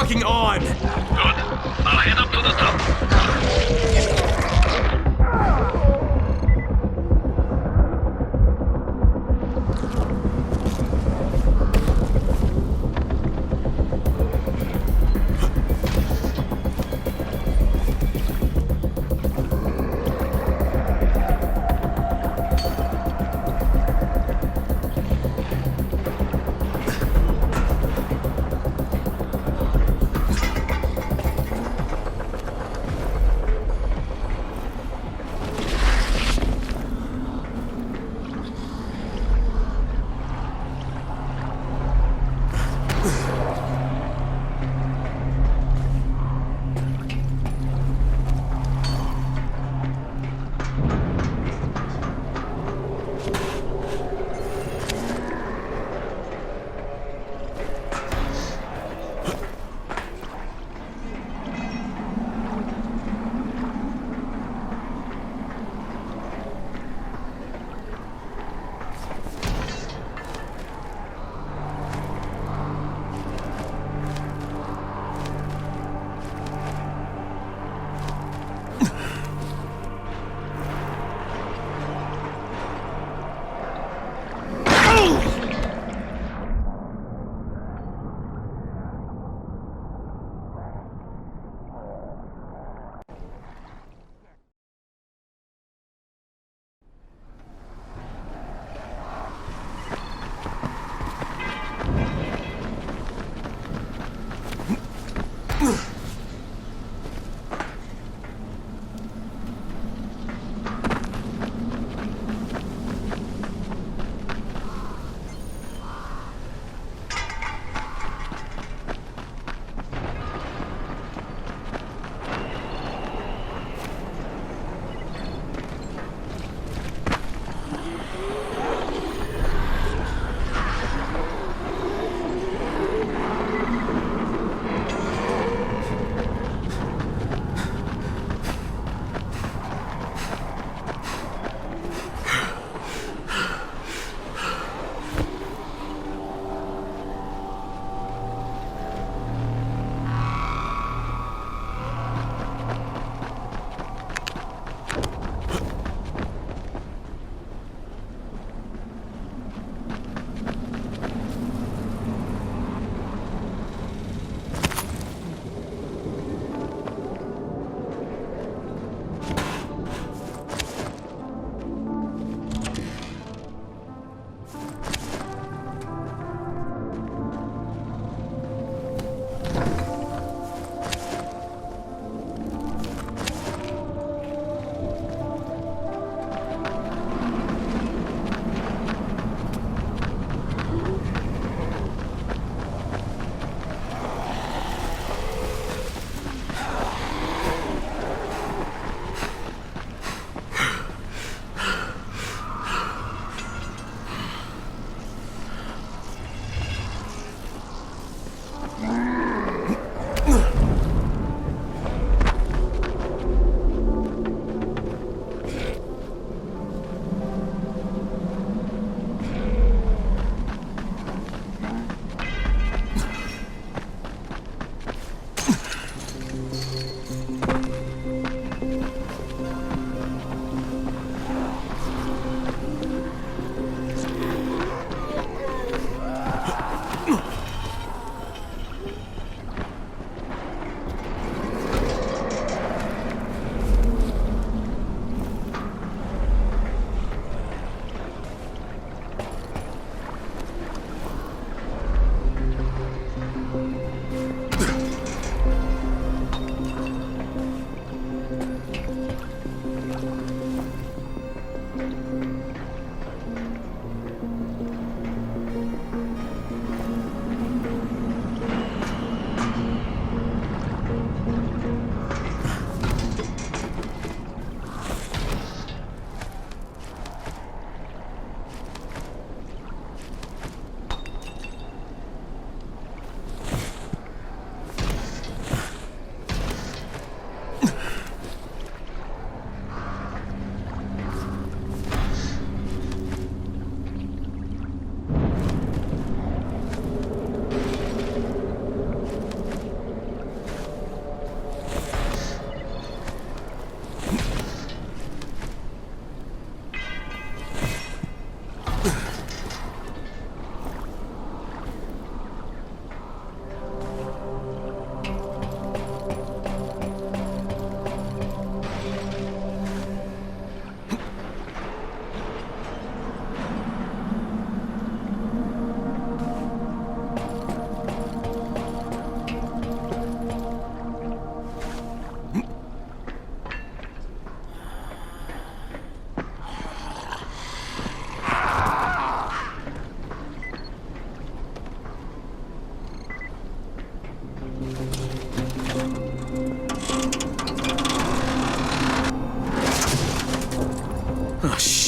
fucking on! Good. I'll head up to the top.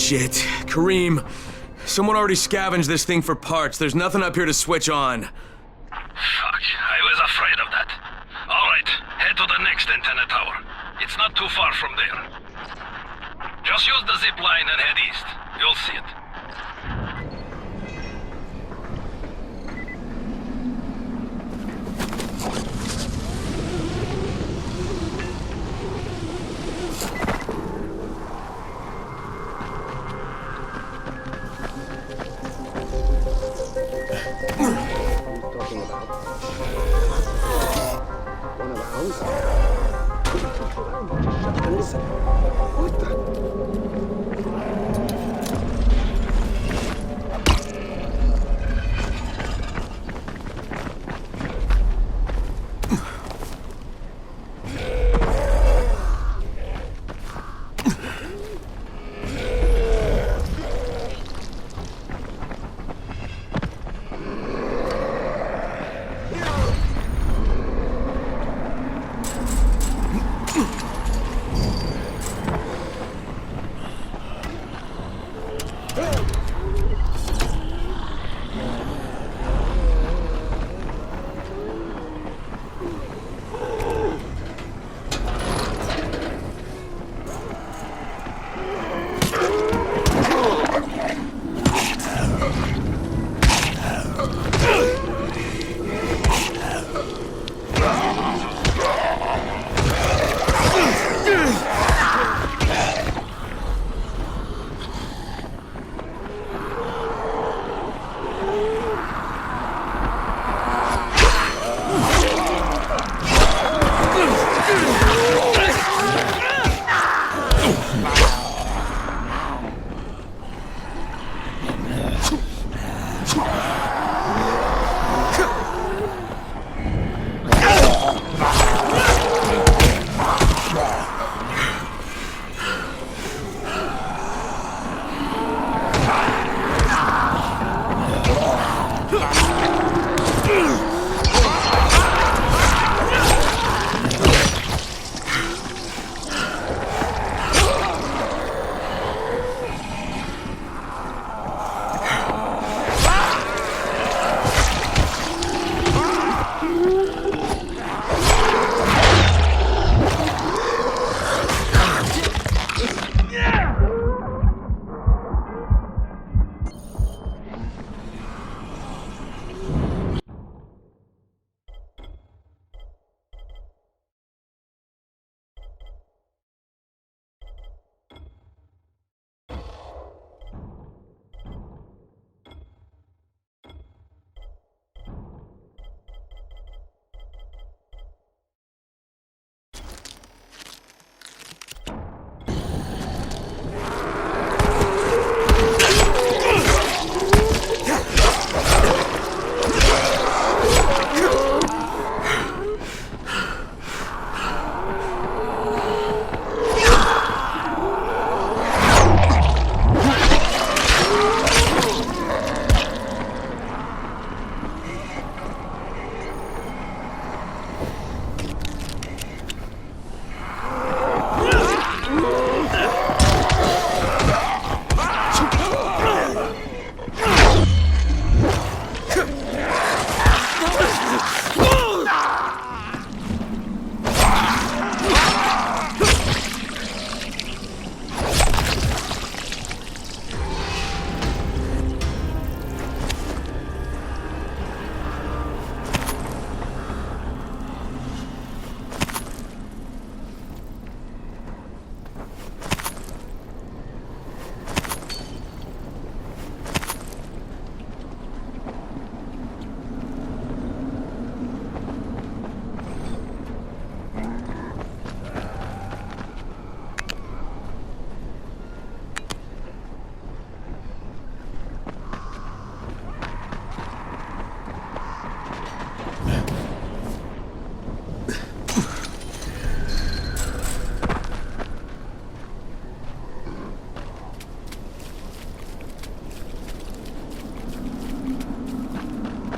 Shit. Kareem, someone already scavenged this thing for parts. There's nothing up here to switch on. Fuck, I was afraid of that. All right, head to the next antenna tower. It's not too far from there. Just use the zip line and head east. You'll see it. Talking about one of ours? Listen, what the?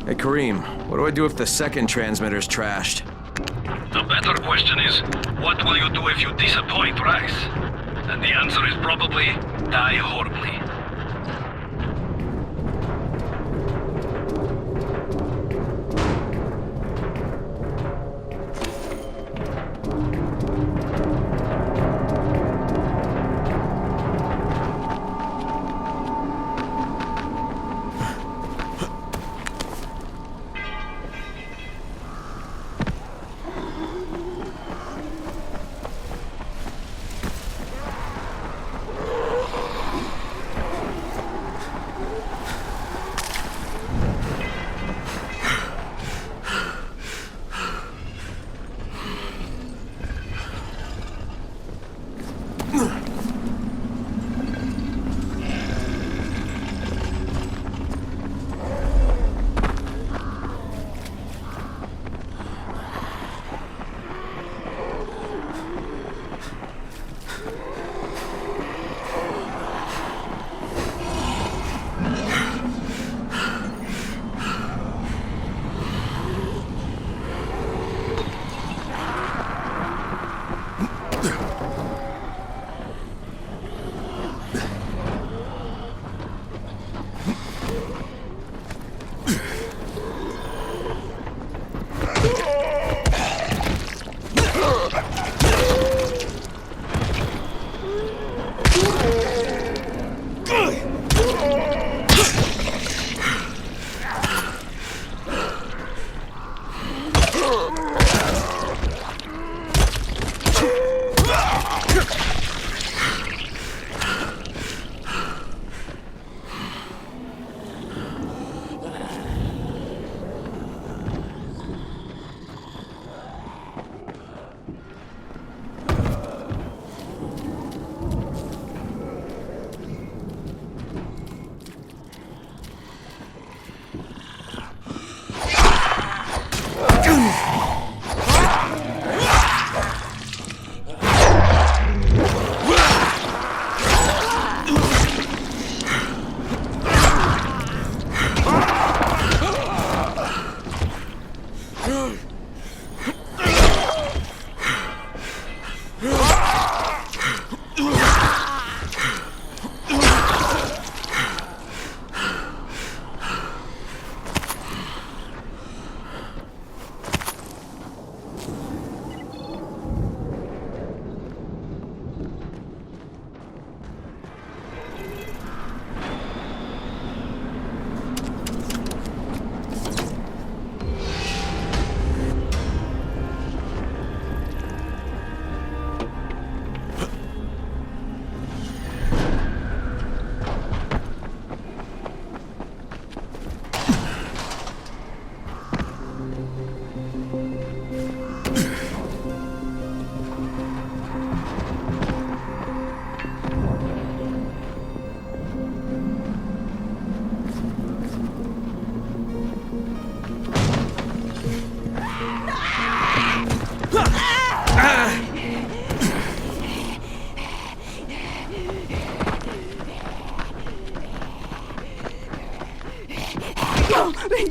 Hey, Kareem, what do I do if the second transmitter's trashed? The better question is, what will you do if you disappoint Rice? And the answer is probably die horribly.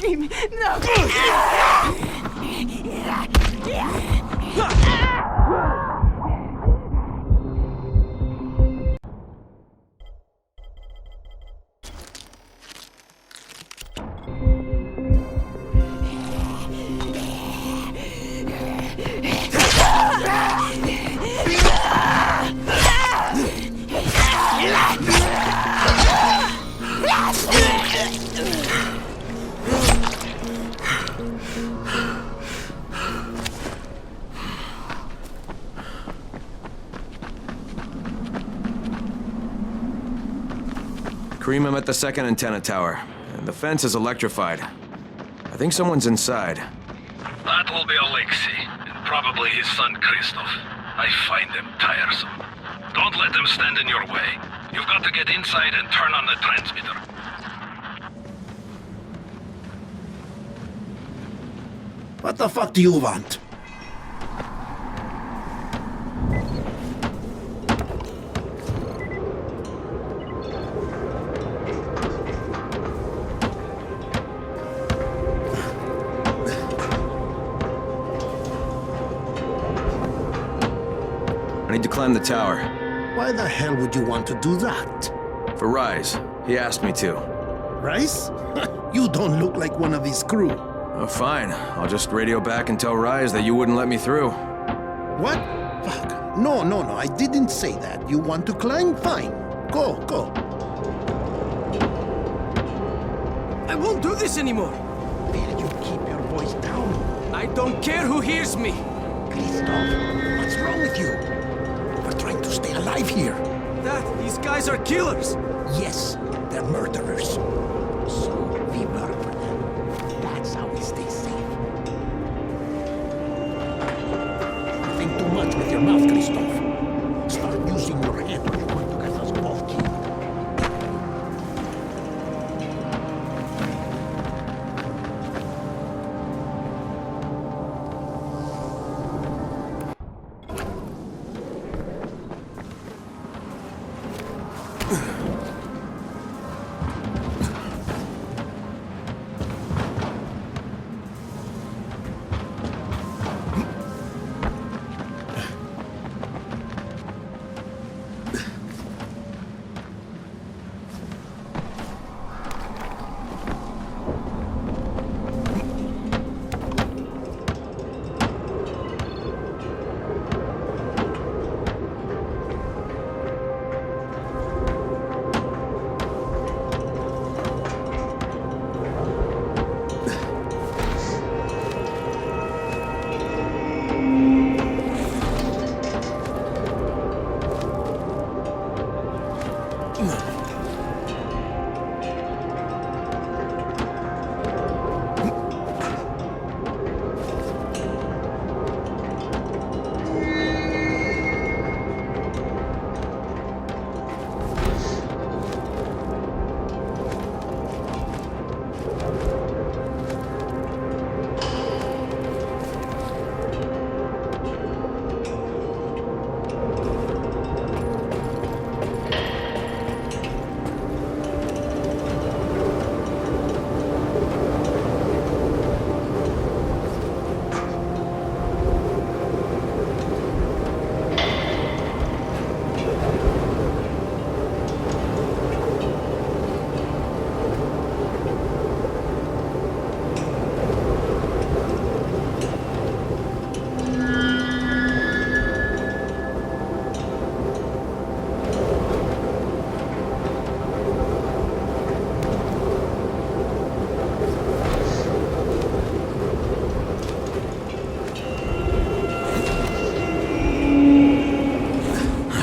Leave me! No! Kareem, I'm at the second antenna tower. The fence is electrified. I think someone's inside. That will be Alexei, and probably his son Christoph. I find them tiresome. Don't let them stand in your way. You've got to get inside and turn on the transmitter. What the fuck do you want? I need to climb the tower. Why the hell would you want to do that? For Rise. He asked me to. Rice? You don't look like one of his crew. Oh, fine. I'll just radio back and tell Rise that you wouldn't let me through. What? Fuck. No, I didn't say that. You want to climb? Fine. Go. I won't do this anymore. Will you keep your voice down? I don't care who hears me. Christoph, what's wrong with you? We're trying to stay alive here. Dad, these guys are killers. Yes, they're murderers. So we work for them. That's how we stay safe. You think too much with your mouth, Christoph. Start using your head or you're going to get us both killed.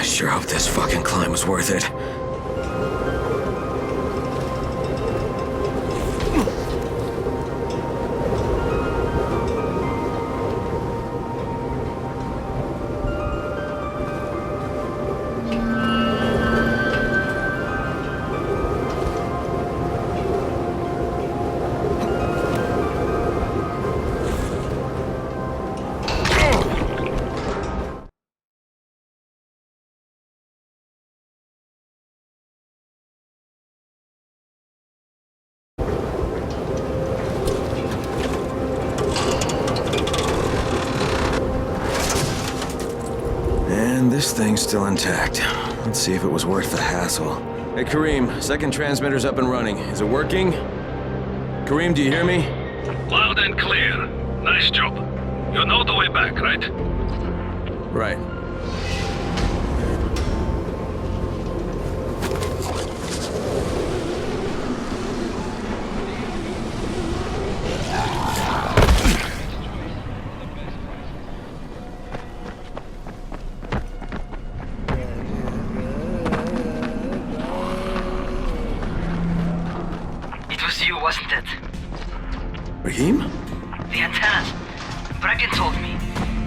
Sure hope this fucking climb was worth it. This thing's still intact. Let's see if it was worth the hassle. Hey, Kareem, second transmitter's up and running. Is it working? Kareem, do you hear me? Loud and clear. Nice job. You know the way back, right? Right. Wasn't it? Raheem? The antennas. Brecken told me.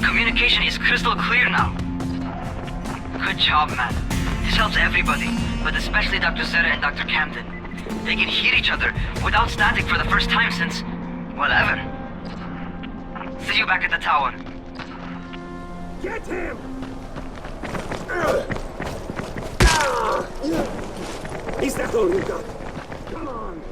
Communication is crystal clear now. Good job, man. This helps everybody, but especially Dr. Zere and Dr. Camden. They can hear each other without static for the first time since, well, ever. See you back at the tower. Get him! Is that all you got? Come on!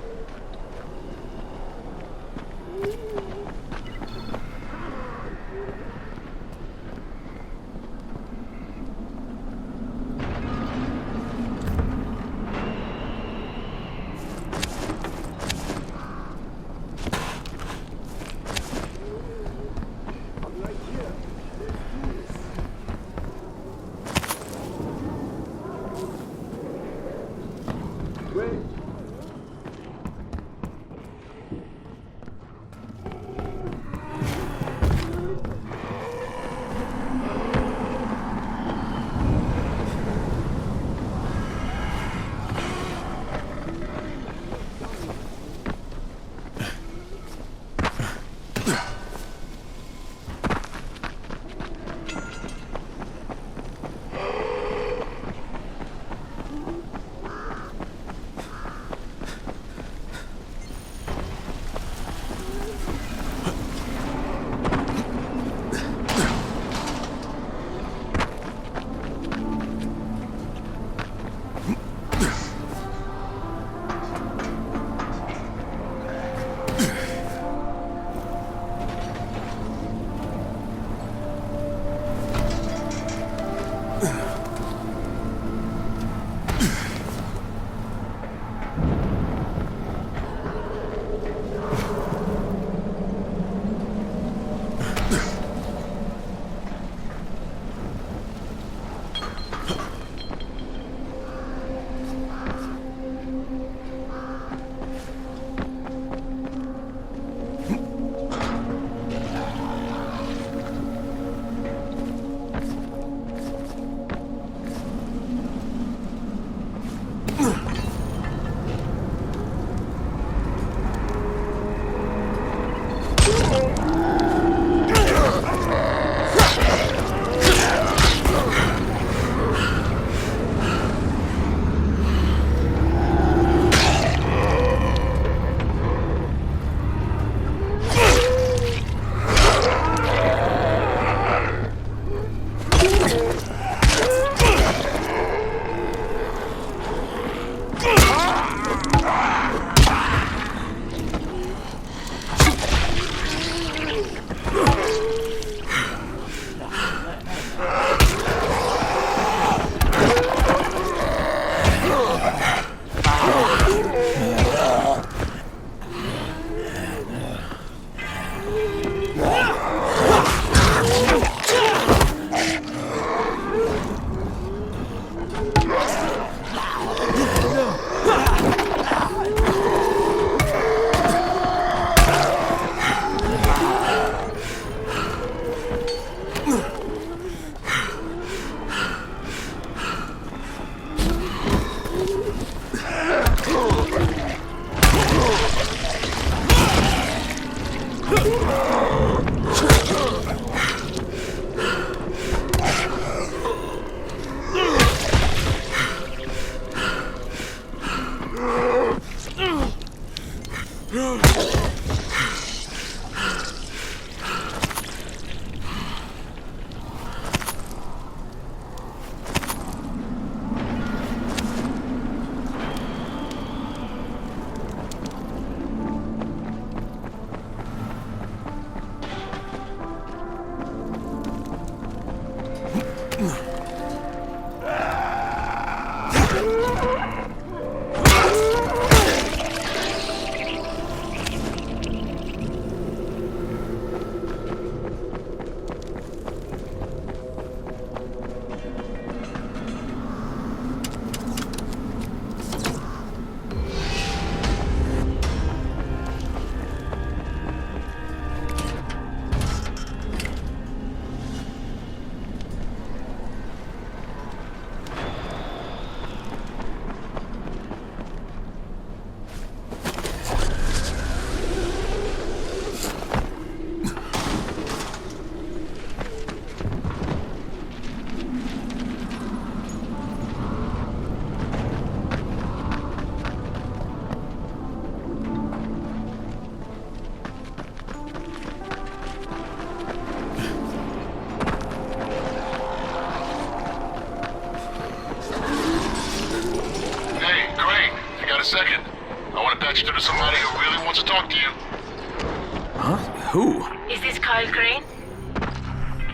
Second, I want to patch you through to somebody who really wants to talk to you. Huh? Who? Is this Kyle Crane?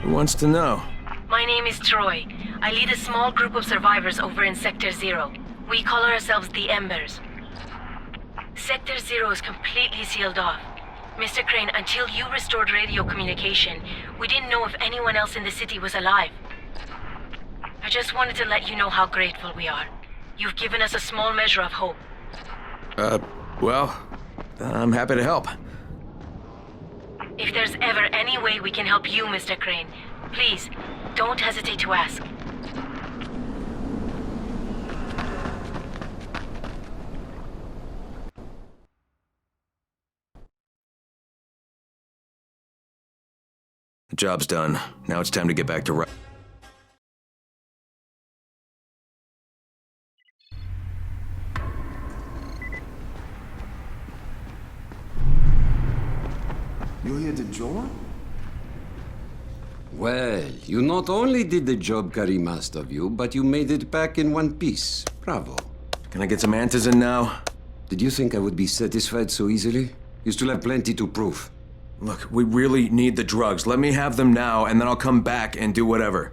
Who wants to know? My name is Troy. I lead a small group of survivors over in Sector Zero. We call ourselves the Embers. Sector Zero is completely sealed off. Mr. Crane, until you restored radio communication, we didn't know if anyone else in the city was alive. I just wanted to let you know how grateful we are. You've given us a small measure of hope. Well, I'm happy to help. If there's ever any way we can help you, Mr. Crane, please, don't hesitate to ask. The job's done. Now it's time to get back to You hear the Joan? Well, you not only did the job Karim asked of you, but you made it back in one piece. Bravo. Can I get some antizin now? Did you think I would be satisfied so easily? You still have plenty to prove. Look, we really need the drugs. Let me have them now, and then I'll come back and do whatever.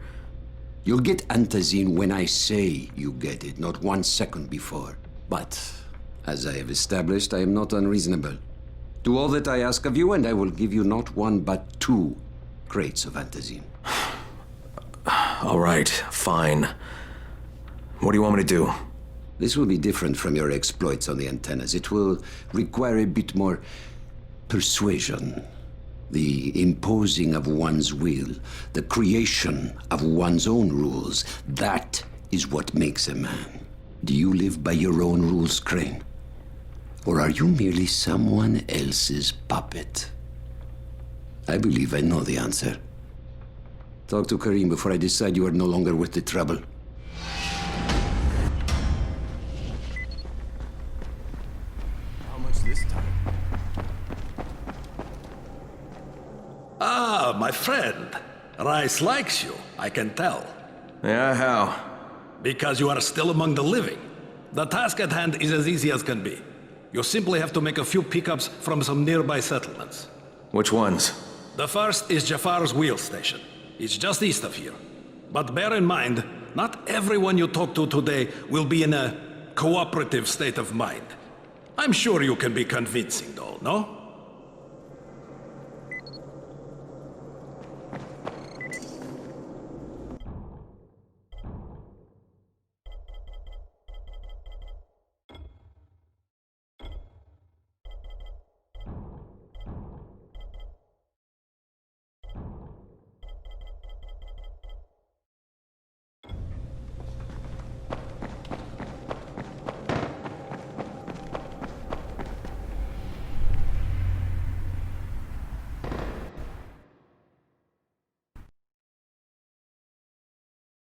You'll get antizin when I say you get it, not 1 second before. But, as I have established, I am not unreasonable. Do all that I ask of you, and I will give you not 1, but 2 crates of antizin. All right, fine. What do you want me to do? This will be different from your exploits on the antennas. It will require a bit more persuasion. The imposing of one's will, the creation of one's own rules. That is what makes a man. Do you live by your own rules, Crane? Or are you merely someone else's puppet? I believe I know the answer. Talk to Karim before I decide you are no longer worth the trouble. How much this time? Ah, my friend. Rice likes you, I can tell. Yeah, how? Because you are still among the living. The task at hand is as easy as can be. You simply have to make a few pickups from some nearby settlements. Which ones? The first is Jafar's wheel station. It's just east of here. But bear in mind, not everyone you talk to today will be in a cooperative state of mind. I'm sure you can be convincing though, no?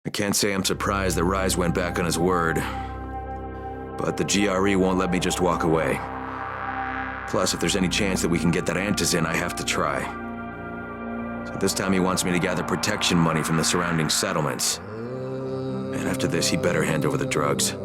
I can't say I'm surprised that Rise went back on his word. But the GRE won't let me just walk away. Plus, if there's any chance that we can get that Antizin, I have to try. So this time he wants me to gather protection money from the surrounding settlements. And after this, he better hand over the drugs.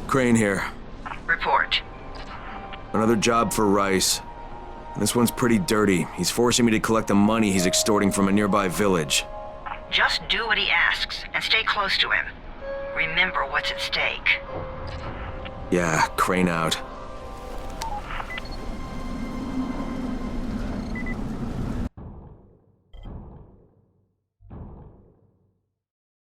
Crane here. Report. Another job for Rice. This one's pretty dirty. He's forcing me to collect the money he's extorting from a nearby village. Just do what he asks, and stay close to him. Remember what's at stake. Yeah, Crane out.